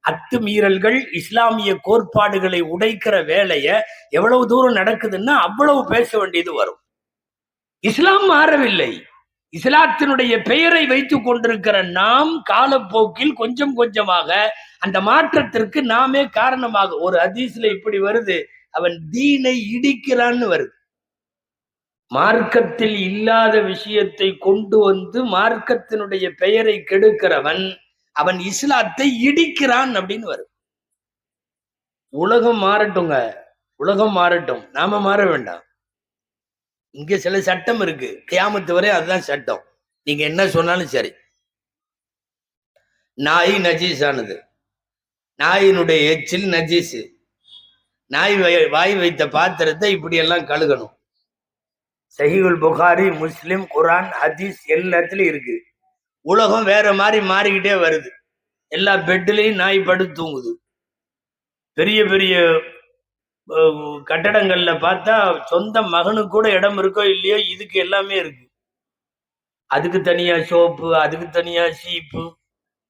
அத்துமீறல்கள், இஸ்லாமிய கோட்பாடுகளை உடைக்கிற வேலைய எவ்வளவு தூரம் நடக்குதுன்னா அவ்வளவு பேச வேண்டியது வரும். இஸ்லாம் மாறவில்லை. இஸ்லாத்தினுடைய பெயரை வைத்துக் கொண்டிருக்கிற நாம் காலப்போக்கில் கொஞ்சம் கொஞ்சமாக அந்த மாற்றத்திற்கு நாமே காரணமாக. ஒரு ஹதீஸ்ல இப்படி வருது, அவன் தீனை இடிக்கிறான்னு வருது. மார்க்கத்தில் இல்லாத விஷயத்தை கொண்டு வந்து மார்க்கத்தினுடைய பெயரை கெடுக்கிறவன் அவன் இஸ்லாத்தை இடிக்கிறான் அப்படின்னு வரும். உலகம் மாறட்டுங்க, உலகம் மாறட்டும், நாம மாற வேண்டாம். இங்க சில சட்டம் இருக்கு, கியாமத்து வரை அதுதான் சட்டம். நீங்க என்ன சொன்னாலும் சரி. நாய் நஜீஸானது, நாயினுடைய எச்சில் நஜீஸு, நாய் வாய் வைத்த பாத்திரத்தை இப்படி எல்லாம் கழுகணும். சஹீஹுல் புகாரி, முஸ்லிம், குரான், ஹதீஸ் எல்லாத்துலயும் இருக்கு. உலகம் வேற மாதிரி மாறிக்கிட்டே வருது. எல்லா பெட்லயும் நாய் படுத்து தூங்குது. பெரிய பெரிய கட்டடங்கள்ல பார்த்தா சொந்த மகனுக்கு கூட இடம் இருக்கோ இல்லையோ, இதுக்கு எல்லாமே இருக்கு. அதுக்கு தனியா சோப்பு, அதுக்கு தனியா சீப்பு,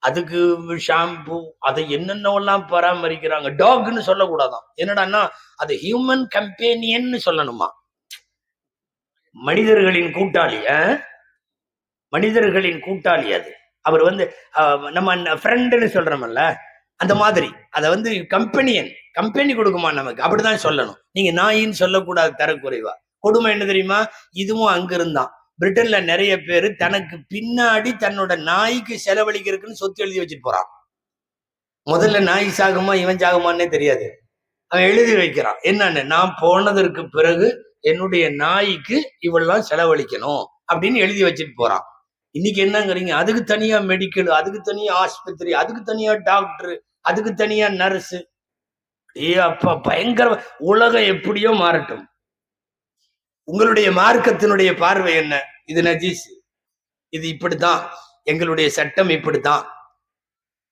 அதுக்கு ஷாம்பு, அதை என்னென்னலாம் பராமரிக்கிறாங்க. டாக்னு சொல்லக்கூடாதான். என்னடான்னா அது ஹியூமன் கம்பேனியன் சொல்லணுமா, மனிதர்களின் கூட்டாளி. மனிதர்களின் கூட்டாளி அது. அவர் நம்ம ஃப்ரெண்டுன்னு சொல்றோம்ல, அந்த மாதிரி அதை கம்பெனியன், கம்பெனி கொடுக்குமா நமக்கு, அப்படிதான் சொல்லணும். நீங்க நாயின்னு சொல்லக்கூடாது தரக்குறைவா. கொடுமை என்ன தெரியுமா, இதுவும் அங்க இருந்தான். பிரிட்டன்ல நிறைய பேர் தனக்கு பின்னாடி தன்னோட நாய்க்கு செலவழிக்கிறதுக்குன்னு சொத்து எழுதி வச்சுட்டு போறான். முதல்ல நாய் சாகுமா இவன் சாகுமான்னே தெரியாது, அவன் எழுதி வைக்கிறான். என்னன்னு, நான் போனதற்கு பிறகு என்னுடைய நாய்க்கு இவெல்லாம் செலவழிக்கணும் அப்படின்னு எழுதி வச்சுட்டு போறான். இன்னைக்கு என்னங்கிறீங்க, அதுக்கு தனியா மெடிக்கல், அதுக்கு தனியா ஆஸ்பத்திரி, அதுக்கு தனியா டாக்டர், அதுக்கு தனியா நர்ஸு. அப்பா பயங்கர. உலகம் எப்படியோ மாறட்டும், உங்களுடைய மார்க்கத்தினுடைய பார்வை என்ன? இது நஜீஸ், இது இப்படித்தான், எங்களுடைய சட்டம் இப்படித்தான்.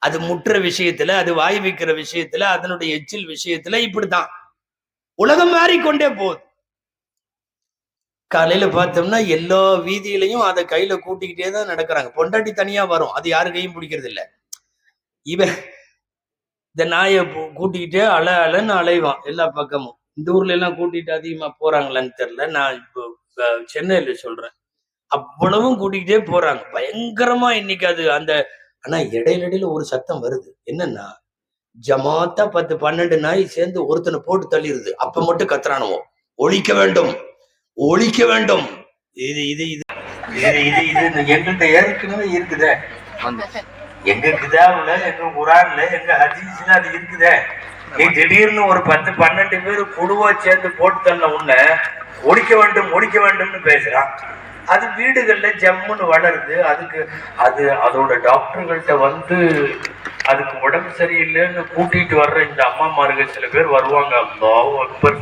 அது முற்ற விஷயத்துல, அது வாய் வைக்கிற விஷயத்துல, அதனுடைய எச்சில் விஷயத்துல இப்படித்தான். உலகம் மாறிக்கொண்டே போகுது. காலையில பார்த்தோம்னா எல்லா வீதியிலையும் அதை கையில கூட்டிக்கிட்டே தான் நடக்கிறாங்க. பொண்டாட்டி தனியா வரும், அது யாரு கையும் பிடிக்கிறது இல்லை. இவன் இந்த நாயை கூட்டிக்கிட்டே அலன்னு அலைவான் எல்லா பக்கமும். இந்த ஊர்ல எல்லாம் கூட்டிட்டு அதிகமா போறாங்களான்னு தெரியல, நான் இப்போ சென்னையில சொல்றேன். அவ்வளவும் கூட்டிக்கிட்டே போறாங்க பயங்கரமா இன்னைக்கு அது அந்த. ஆனா இடையில ஒரு சத்தம் வருது, என்னன்னா ஜமாத்தா 10-12 நாய் சேர்ந்து ஒருத்தனை போட்டு தள்ளிடுது. அப்ப மட்டும் கத்துறானுவோ, ஒழிக்க வேண்டும், ஒழிக்க வேண்டும். இது இது இது இது இது இது எங்கள்கிட்ட ஏற்கனவே இருக்குதே, எங்க கிதாபுல, எங்க குரான்ல, எங்க ஹதீஸ்ல அது இருக்குதே. நீ திடீர்னு ஒரு 10-12 பேர் குழுவா சேர்ந்து போட்டு தள்ள உன்ன ஒழிக்க வேண்டும், ஒழிக்க வேண்டும்னு பேசுறான். அது வீடுகள்ல ஜம்முன்னு வளருது. அதுக்கு அதோட டாக்டர்கள்ட்ட அதுக்கு உடம்பு சரியில்லைன்னு கூட்டிட்டு வர்ற இந்த அம்மாமார்கள் சில பேர் வருவாங்க. அல்லாஹ் அக்பர்,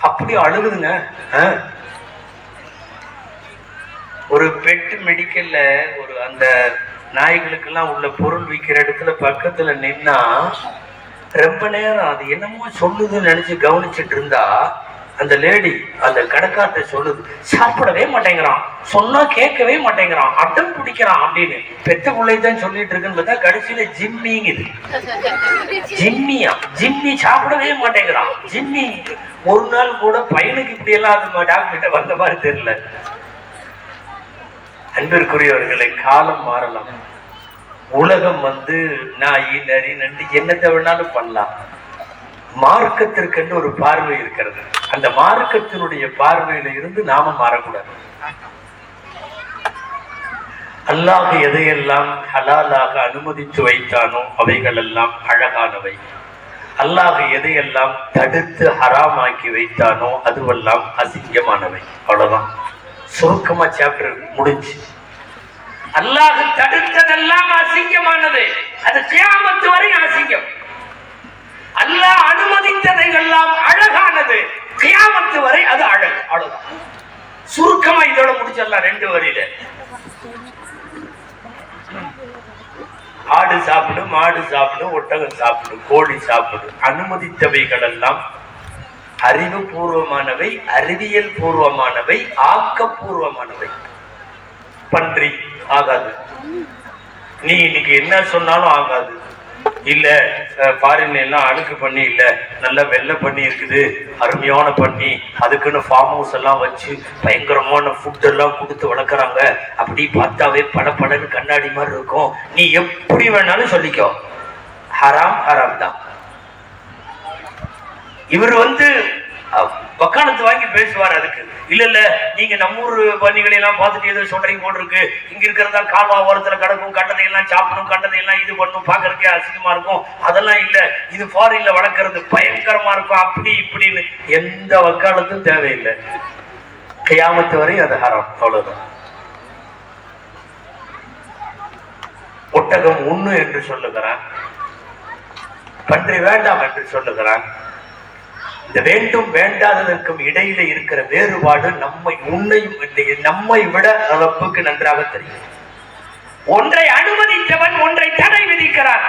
அப்படி அழுகுதுங்க. ஒரு பெட் மெடிக்கல்ல ஒரு அந்த நாய்களுக்கெல்லாம் உள்ள பொருள் விற்கிற இடத்துல பக்கத்துல நின்னா ரொம்ப நேரம் அது என்னமோ சொல்லுதுன்னு நினைச்சு கவனிச்சுட்டு இருந்தா அந்த லேடி, அந்த கடைக்கார்ட்ட சொல்லுது, சாப்பிடவே மாட்டேங்கிறான், சொன்னா கேட்கவே மாட்டேங்கிறான், அடம் பிடிக்கிறான் அப்படின்னு. பெத்த பிள்ளைதான் சொல்லிட்டு இருக்குன்னு பார்த்தா கடைசியில ஜிம்மிங்குது. ஜிம்மியா? ஜிம்மி சாப்பிடவே மாட்டேங்கிறான், ஜிம்மி. ஒரு நாள் கூட பையனுக்கு இப்படி எல்லாம் அது டாக்டர்கிட்ட வந்த மாதிரி தெரியல. அன்பிற்குரியவர்களை, காலம் மாறலாம். உலகம் நாய் நரி நண்டு என்னத்தை வேணாலும் பண்ணலாம். மார்க்கத்திற்கென்று ஒரு பார்வை இருக்கிறது. அந்த மார்க்கத்தினுடைய பார்வையில இருந்து நாம மாறக்கூடாது. அல்லாஹ் எதையெல்லாம் ஹலாலாக அனுமதித்து வைத்தானோ அவைகள் எல்லாம் அழகானவை. அல்லாஹ் எதையெல்லாம் தடுத்து ஹராமாக்கி வைத்தானோ அதுவெல்லாம் அசிங்கமானவை. அவ்வளவுதான், சுருக்கமா சாப்டர் முடிஞ்சு. அல்லாஹ் தடுத்ததெல்லாம் அசிங்கமானது, அது கியாமத்து வரை அசிங்கம். அல்லாஹ் அனுமதித்ததையெல்லாம் அழகானது, கியாமத்து வரை அது அழகு. அவ்வளவுதான், சுருக்கமா இதோட முடிச்சிடலாம் 2 வரியில. ஆடு சாப்பிடு, மாடு சாப்பிடு, ஒட்டகம் சாப்பிடு, கோழி சாப்பிடு. அனுமதித்தவைகள் எல்லாம் அறிவுபூர்வமானவை, அறிவியல் பூர்வமானவை, ஆக்கப்பூர்வமானவை. பன்றி ஆகாது, நீ இன்னைக்கு என்ன சொன்னாலும் ஆகாது.
இல்ல ஃபாரின்ல எல்லாம் அழுக்கு பண்ணி இல்ல நல்லா வெள்ளை பண்ணி இருக்குது, அருமையான பண்ணி, அதுக்குன்னு ஃபார்ம் ஹவுஸ் எல்லாம் வச்சு பயங்கரமான ஃபுட் எல்லாம் கொடுத்து வளர்க்குறாங்க. அப்படி பார்த்தாவே படன்னு கண்ணாடி மாதிரி இருக்கும். நீ எப்படி வேணாலும் சொல்லிக்கோ, ஹராம் ஹராம் தான். இவர் வக்காலத்து வாங்கி பேசுவார். அதுக்கு இல்ல நீங்க நம்ம ஊர் பணிகளை எல்லாம் பார்த்துட்டு ஏதோ சொல்றீங்க போட்டிருக்கு, இங்க இருக்கிறதா கால்வா ஓரத்துல கிடக்கும், கண்டதையெல்லாம் சாப்பிடும், கண்டதையெல்லாம் இது பண்ணும், பாக்குறதுக்கே அசிங்கமா இருக்கும், அதெல்லாம் இல்ல, இது ஃபாரின்ல வளர்க்கறது பயங்கரமா இருக்கும், அப்படி இப்படின்னு எந்த வக்காலத்தும் தேவையில்லை. கியாமத்து வரை அது ஹராம், அவ்வளவுதான். ஒட்டகம் உண்ணு என்று சொல்லுகிறான், பன்றி வேண்டாம் என்று சொல்லுகிறான். இந்த வேண்டும் வேண்டாததற்கும் இடையில இருக்கிற வேறுபாடு நம்மை விட ரப்புக்கு நன்றாக தெரியும். ஒன்றை அனுமதித்தவன் ஒன்றை தடை விதிக்கிறான்.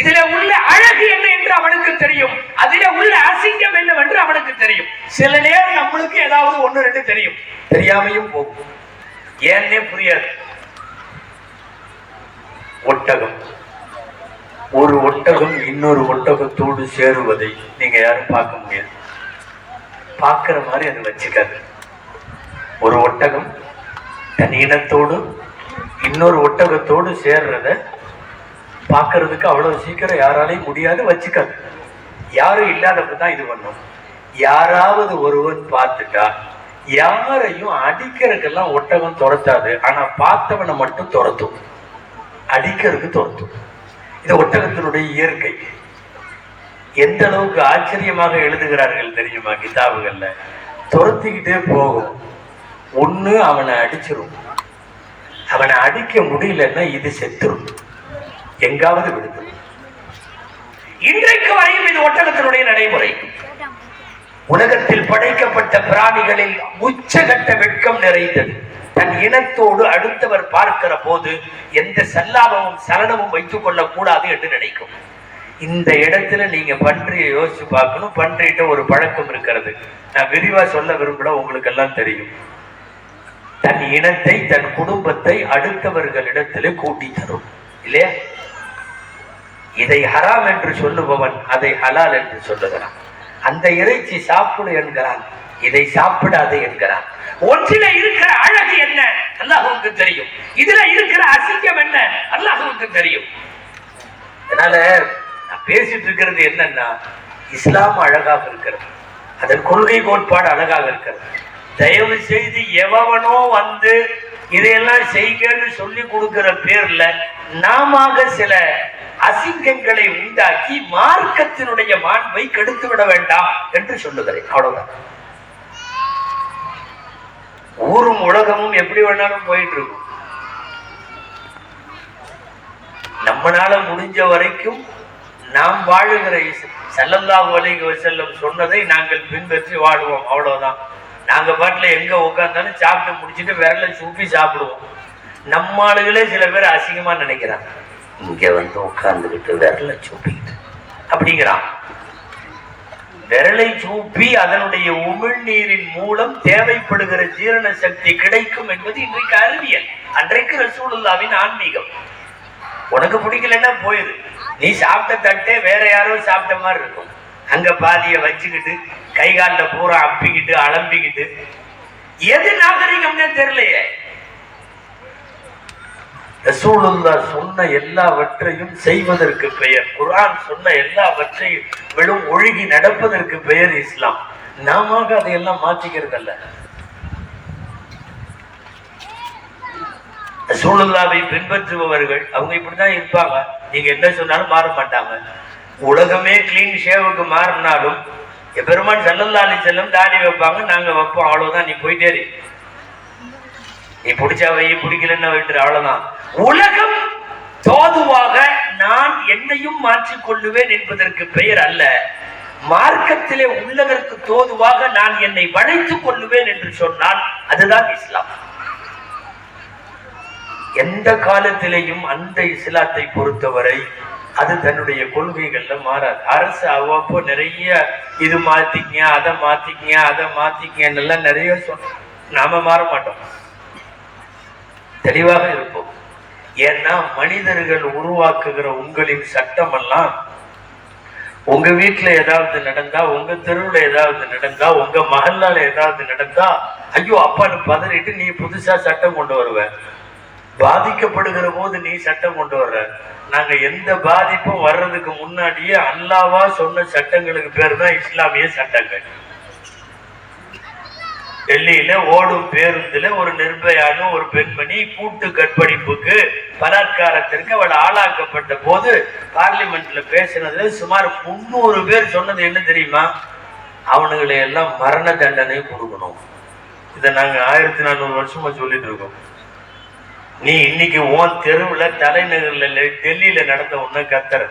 இதுல உள்ள அழகு என்ன என்று அவனுக்கு தெரியும், அதில உள்ள அசிங்கம் என்னவென்று அவனுக்கு தெரியும். சில நேரம் நம்மளுக்கு ஏதாவது ஒன்று ரெண்டு தெரியும், தெரியாமையும் போகும், ஏன்னே புரியாது. ஒட்டகம், ஒரு ஒட்டகம் இன்னொரு ஒட்டகத்தோடு சேருவதை நீங்க யாரும் பார்க்க முடியாது. பார்க்கிற மாதிரி அது வச்சுக்காது. ஒரு ஒட்டகம் தன் இனத்தோடு இன்னொரு ஒட்டகத்தோடு சேர்றத பார்க்கறதுக்கு அவ்வளவு சீக்கிரம் யாராலையும் முடியாது, வச்சுக்காது. யாரும் இல்லாதப்பதான் இது பண்ணும். யாராவது ஒருவன் பார்த்துட்டா யாரையும் அடிக்கிறதுக்கெல்லாம் ஒட்டகம் துரத்தாது, ஆனா பார்த்தவனை மட்டும் துரத்தும், அடிக்கிறதுக்கு துரத்தும். இது ஒட்டகத்தினுடைய இயற்கை. எந்த அளவுக்கு ஆச்சரியமாக எழுதுகிறார்கள் தெரியுமா கிதாபுகள்ல? துரத்திக்கிட்டே போகும், ஒண்ணு அவனை அடிச்சிரும், அவனை அடிக்க முடியலன்னா இது செத்துரும், எங்காவது விடுது. இன்றைக்கு வரையும் இது ஒட்டகத்தினுடைய நடைமுறை. உலகத்தில் படைக்கப்பட்ட பிராணிகளில் உச்சகட்ட வெட்கம் நிறைந்தது. தன் இனத்தோடு அடுத்தவர் பார்க்கிற போது எந்த சல்லாபமும் சலனமும் வைத்துக் கொள்ளக் கூடாது என்று நினைக்கும். இந்த இடத்துல நீங்க பன்றியை யோசிச்சு பார்க்கணும். பன்றிட்ட ஒரு பழக்கம் இருக்கிறது, நான் விரிவா சொல்ல விரும்பல, உங்களுக்கு எல்லாம் தெரியும். தன் இனத்தை தன் குடும்பத்தை அடுத்தவர்களிடத்திலே கூட்டி தரும், இல்லையா? இதை ஹராம் என்று சொல்லுபவன் அதை ஹலால் என்று சொல்லுகிறான். அந்த இறைச்சி சாப்பிடு என்கிறான், இதை சாப்பிடாது என்கிறான். ஒன்றில இருக்கிற அழகு என்ன அல்லாஹ்வுக்கு தெரியும், இதுல இருக்கிற அசிங்கம் என்ன அல்லாஹ்வுக்கு தெரியும். அதனால நான் பேசிட்டு இருக்கிறது என்னன்னா, இஸ்லாம் அழகாக இருக்கிறது, அதன் கொள்கை கோட்பாடு அழகாக இருக்கிறது. தயவு செய்து எவனோ இதையெல்லாம் செய்கன்னு சொல்லி கொடுக்கிற பேர்ல நாம சில அசிங்கங்களை உண்டாக்கி மார்க்கத்தினுடைய மாண்பை கெடுத்து விட வேண்டாம் என்று சொல்லுகிறேன், அவ்வளவுதான். ஊரும் உலகமும் எப்படி வேணாலும் போயிட்டு இருக்கும். நம்மளால முடிஞ்ச வரைக்கும் நாம் வாழுகிற ஸல்லல்லாஹு அலைஹி வஸல்லம் சொன்னதை நாங்கள் பின்பற்றி வாழுவோம், அவ்வளவுதான். நாங்க பாட்டுல எங்க உட்கார்ந்தாலும் சாப்பிட்டு முடிச்சுட்டு விரலை சூப்பி சாப்பிடுவோம். நம்ம ஆளுகளே சில பேர் அசிங்கமா நினைக்கிறாங்க, இங்க உட்கார்ந்துக்கிட்டு விரலை சூப்பிக்கிட்டு அப்படிங்கிறான். விரலை சூப்பி அதனுடைய உமிழ்நீரின் மூலம் தேவைப்படுகிற ஜீரண சக்தி கிடைக்கும் என்பது இன்றைக்கு அறிவியல், அன்றைக்கு ரசூலுல்லாஹ்வின் ஆன்மீகம். உனக்கு பிடிக்கலன்னா போயிரு, நீ சாப்பிட்ட தட்டே வேற யாரோ சாப்பிட்ட மாதிரி இருக்கும். அங்க பாதிய வச்சுக்கிட்டு கை காலில் பூரா அப்பிக்கிட்டு அலம்பிக்கிட்டு எது நாகரிகம்னே தெரியலையே. ரசூலுல்லாஹ் சொன்ன எல்லாவற்றையும் செய்வதற்கு பெயர், குர்ஆன் சொன்ன எல்லாவற்றையும் வெறும் ஒழுகி நடப்பதற்கு பெயர் இஸ்லாம். நாம அதையெல்லாம் மாற்றிக்கிறது அல்ல. ரசூலுல்லாஹ்வை பின்பற்றுபவர்கள் அவங்க இப்படிதான் இருப்பாங்க, நீங்க என்ன சொன்னாலும் மாற மாட்டாங்க. உலகமே கிளீன் ஷேவுக்கு மாறினாலும் பெருமான் ஸல்லல்லாஹு அலைஹி வஸல்லம் தாடி வைப்பாங்க, நாங்க வைப்போம், அவ்வளவுதான். நீ போயிட்டே இரு, நீ பிடிச்சா வை, பிடிக்கலன்னு விட்டுரு, அவ்வளவுதான். உலகம் தோதுவாக நான் என்னையும் மாற்றிக் கொள்ளுவேன் என்பதற்கு பெயர் அல்ல. மார்க்கத்திலே உள்ளதற்கு தோதுவாக நான் என்னை வளைத்துக் கொள்ளுவேன் என்று சொன்னால் அதுதான் இஸ்லாம். எந்த காலத்திலேயும் அந்த இஸ்லாத்தை பொறுத்தவரை அது தன்னுடைய கொள்கைகள்ல மாறாது. அரசு அவ்வப்போ நிறைய இது மாத்திக்க, அதை மாத்திக்க, அதை மாத்திக்கன்னு எல்லாம் நிறைய நாம மாற மாட்டோம், தெளிவாக இருப்போம்.
ஏன்னா மனிதர்கள் உருவாக்குகிற உங்களின் சட்டம் எல்லாம் உங்க வீட்டுல ஏதாவது நடந்தா, உங்க தெருவுல ஏதாவது நடந்தா, உங்க மகளால ஏதாவது நடந்தா, ஐயோ அப்பான்னு பதறிட்டு நீ புதுசா சட்டம் கொண்டு வருவ. பாதிக்கப்படுகிற போது நீ சட்டம் கொண்டு வர்ற. நாங்க எந்த பாதிப்பும் வர்றதுக்கு முன்னாடியே அல்லாவா சொன்ன சட்டங்களுக்கு பேர் தான் இஸ்லாமிய சட்டங்கள். டெல்லியில ஓடும் பேருந்துல ஒரு நிர்பயான ஒரு பெண்மணி கூட்டு கற்பழிப்புக்கு பலாத்காரத்திற்கு அவள் ஆளாக்கப்பட்ட போது பார்லிமெண்ட்ல பேசினதுல சுமார் 300 பேர் சொன்னது என்ன தெரியுமா? அவனுங்களை எல்லாம் மரண தண்டனை கொடுக்கணும். இதை நாங்க 1400 வருஷமா சொல்லிட்டு இருக்கோம். நீ இன்னைக்கு உன் தெருவுல தலைநகர்ல டெல்லியில நடந்த ஒண்ணு கத்துற,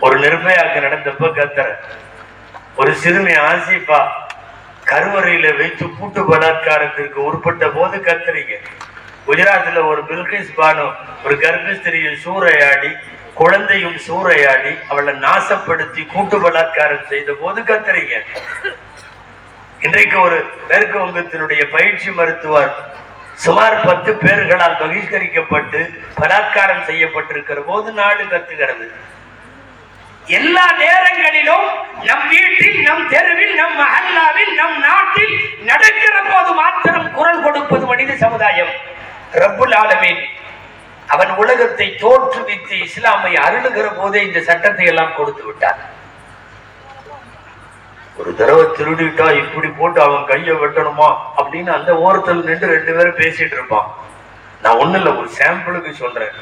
ஒரு நிர்பயாக்கு நடந்தப்ப கத்துற, ஒரு சிறுமி ஆசிஃபா கருவறையில வைத்து கூட்டு பலாத்காரத்திற்கு உட்பட்ட போது கத்துறீங்க. குஜராத்ல ஒரு பில்கிஸ் பானு ஒரு கர்ப்பஸ்திரியை சூறையாடி, குழந்தையும் சூறையாடி, அவளை நாசப்படுத்தி கூட்டு பலாத்காரம் செய்த போது கத்துறீங்க. இன்றைக்கு ஒரு மேற்கு வங்கத்தினுடைய பயிற்சி மருத்துவர் சுமார் 10 பேர்களால் பகிஷ்கரிக்கப்பட்டு பலாத்காரம் செய்யப்பட்டிருக்கிற போது நாடு கத்துகிறது. எல்லா நேரங்களிலும் நம் வீட்டில், நம் தெருவில், நம் மஹல்லாவில், நம் நாட்டில் நடக்கிற போது மாத்திரம் குரல் கொடுப்பது மனித சமுதாயம். ரப்புல் ஆலமீன் அவன் உலகத்தை தோற்றுவித்து இஸ்லாமை அருளுகிற போதே இந்த சட்டத்தை எல்லாம் கொடுத்து விட்டார். ஒரு தடவை திருடிட்டா இப்படி போட்டு அவன் கையை வெட்டணுமா அப்படின்னு அந்த ஓரத்தில் நின்று 2 பேரும் பேசிட்டு இருப்பான். நான் ஒண்ணு இல்ல, ஒரு சாம்பிளுக்கு சொல்றேன்.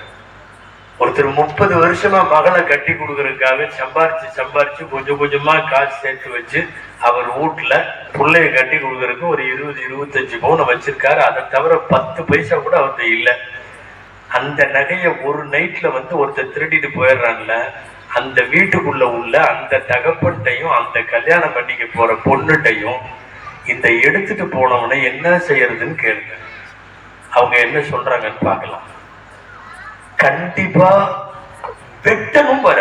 ஒருத்தர் 30 வருஷமா மகளை கட்டி கொடுக்கறதுக்காக சம்பாரிச்சு கொஞ்சம் கொஞ்சமா காசு சேர்த்து வச்சு அவர் வீட்டுல பிள்ளைய கட்டி கொடுக்கறதுக்கு ஒரு 20-25 பவுன் வச்சிருக்காரு. அதை தவிர 10 பைசா கூட அவர்கிட்ட இல்லை. அந்த நகையை ஒரு நைட்ல ஒருத்தர் திருடிட்டு போயிடுறான்ல, அந்த வீட்டுக்குள்ள உள்ள அந்த தகப்பன்ட்டையும் அந்த கல்யாணம் பண்ணிக்க போற பொண்ணுட்டையும் இந்த எடுத்துட்டு போனவனை என்ன செய்யறதுன்னு கேளுங்க. அவங்க என்ன சொல்றாங்கன்னு பார்க்கலாம். கண்டிப்பா வெட்டணும் வர,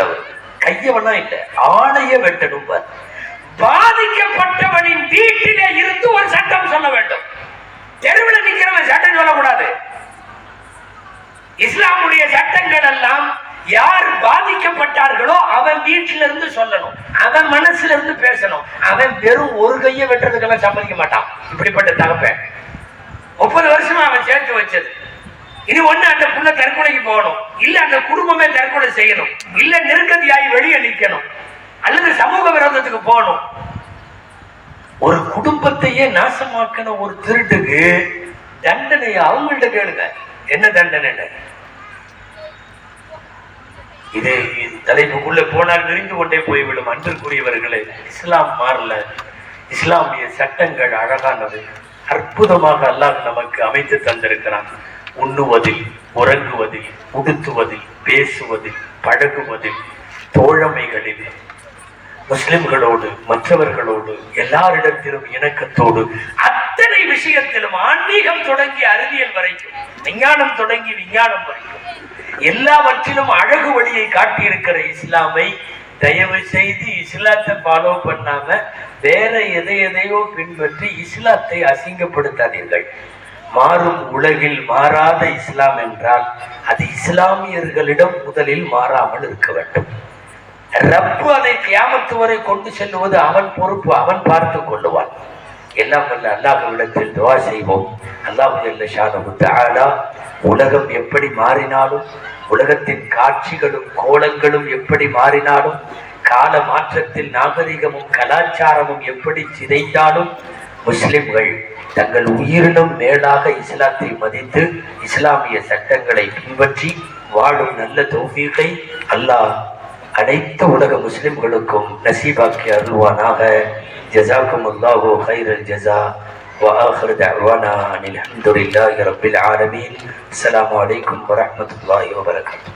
கையவனா இல்ல, ஆணைய வெட்டணும் வர. பாதிக்கப்பட்டவனின் வீட்டிலே இருந்து ஒரு சட்டம் சொல்ல வேண்டும். தெருவில் நிற்கிறவன் சட்டம் சொல்லக்கூடாது. இஸ்லாமுடைய சட்டங்கள் எல்லாம் யார் பாதிக்கப்பட்டார்களோ அவன் வீட்டில இருந்து சொல்லணும், அவன் மனசுல இருந்து பேசணும். அவன் வெறும் ஒரு கையை வெட்டுறதுக்கெல்லாம் சம்மதிக்க மாட்டான். இப்படிப்பட்ட தகப்பேன் 30 வருஷமா அவன் சேர்த்து வச்சது. இனி ஒண்ணு அந்த புள்ள தற்கொலைக்கு போகணும், இல்ல அந்த குடும்பமே தற்கொலை செய்யணும், இல்ல நெருக்கடியாகி வெளியே நிற்கணும், அல்லது சமூக விரோதத்துக்கு போகணும். ஒரு குடும்பத்தையே நாசமாக்கின ஒரு திருட்டுக்கு தண்டனை அவங்கள்ட்ட கேளுங்க, என்ன தண்டனை. இது தலைப்புக்குள்ள போனால் நெறிந்து கொண்டே போய்விடும். அன்பிற்குரியவர்களே, இஸ்லாம் மாறல. இஸ்லாமிய சட்டங்கள் அழகானது, அற்புதமாக அல்லாஹ் நமக்கு அமைத்து தந்திருக்கிறான். உண்ணுவதில், உறங்குவதில், உடுத்துவதில், பேசுவதில், பழகுவதில், தோழமைகளில், முஸ்லிம்களோடு மற்றவர்களோடு எல்லாரிடத்திலும் இணக்கத்தோடு, அத்தனை விஷயத்திலும் ஆன்மீகம் தொடங்கி அறிவியல் வரைக்கும், விஞ்ஞானம் தொடங்கி விஞ்ஞானம் வரைக்கும் எல்லாவற்றிலும் அழகு வழியை காட்டியிருக்கிற இஸ்லாமை தயவு செய்து இஸ்லாத்தை ஃபாலோ பண்ணாம வேற எதையோ பின்பற்றி இஸ்லாத்தை அசிங்கப்படுத்தாதீர்கள். மாறும் உலகில் மாறாத இஸ்லாம் என்றால் அது இஸ்லாமியர்களிடம் முதலில் மாறாமல் இருக்க வேண்டும். ரப்பு அதை கியாமத்து வரை கொண்டு செல்லுவது அவன் பொறுப்பு, அவன் பார்த்து கொள்ளுவான். எல்லாம் வல்ல அல்லாஹ்விடத்தில் துஆ செய்வோம். அல்லாஹ் ஜல்ல ஷானஹு தஆலா உலகம் எப்படி மாறினாலும், உலகத்தின் காட்சிகளும் கோலங்களும் எப்படி மாறினாலும், கால மாற்றத்தில் நாகரிகமும் கலாச்சாரமும் எப்படி சிதைந்தாலும், முஸ்லிம்கள் தங்கள் உயிரினும் மேலாக இஸ்லாத்தை மதித்து இஸ்லாமிய சட்டங்களை பின்பற்றி வாழும் நல்ல தௌஃபீகை அல்லாஹ் அனைத்து உலக முஸ்லிம்களுக்கும் நசீபாக்கி அருள்வானாக. ஜஸாக்குமுல்லாஹு கைரல் ஜஸா வ ஆகிரு தஅவானா அனில் ஹம்துலில்லாஹி ரப்பில் ஆலமீன். அஸ்ஸலாமு அலைக்கும் வ ரஹ்மத்துல்லாஹி வ பரகாத்துஹு.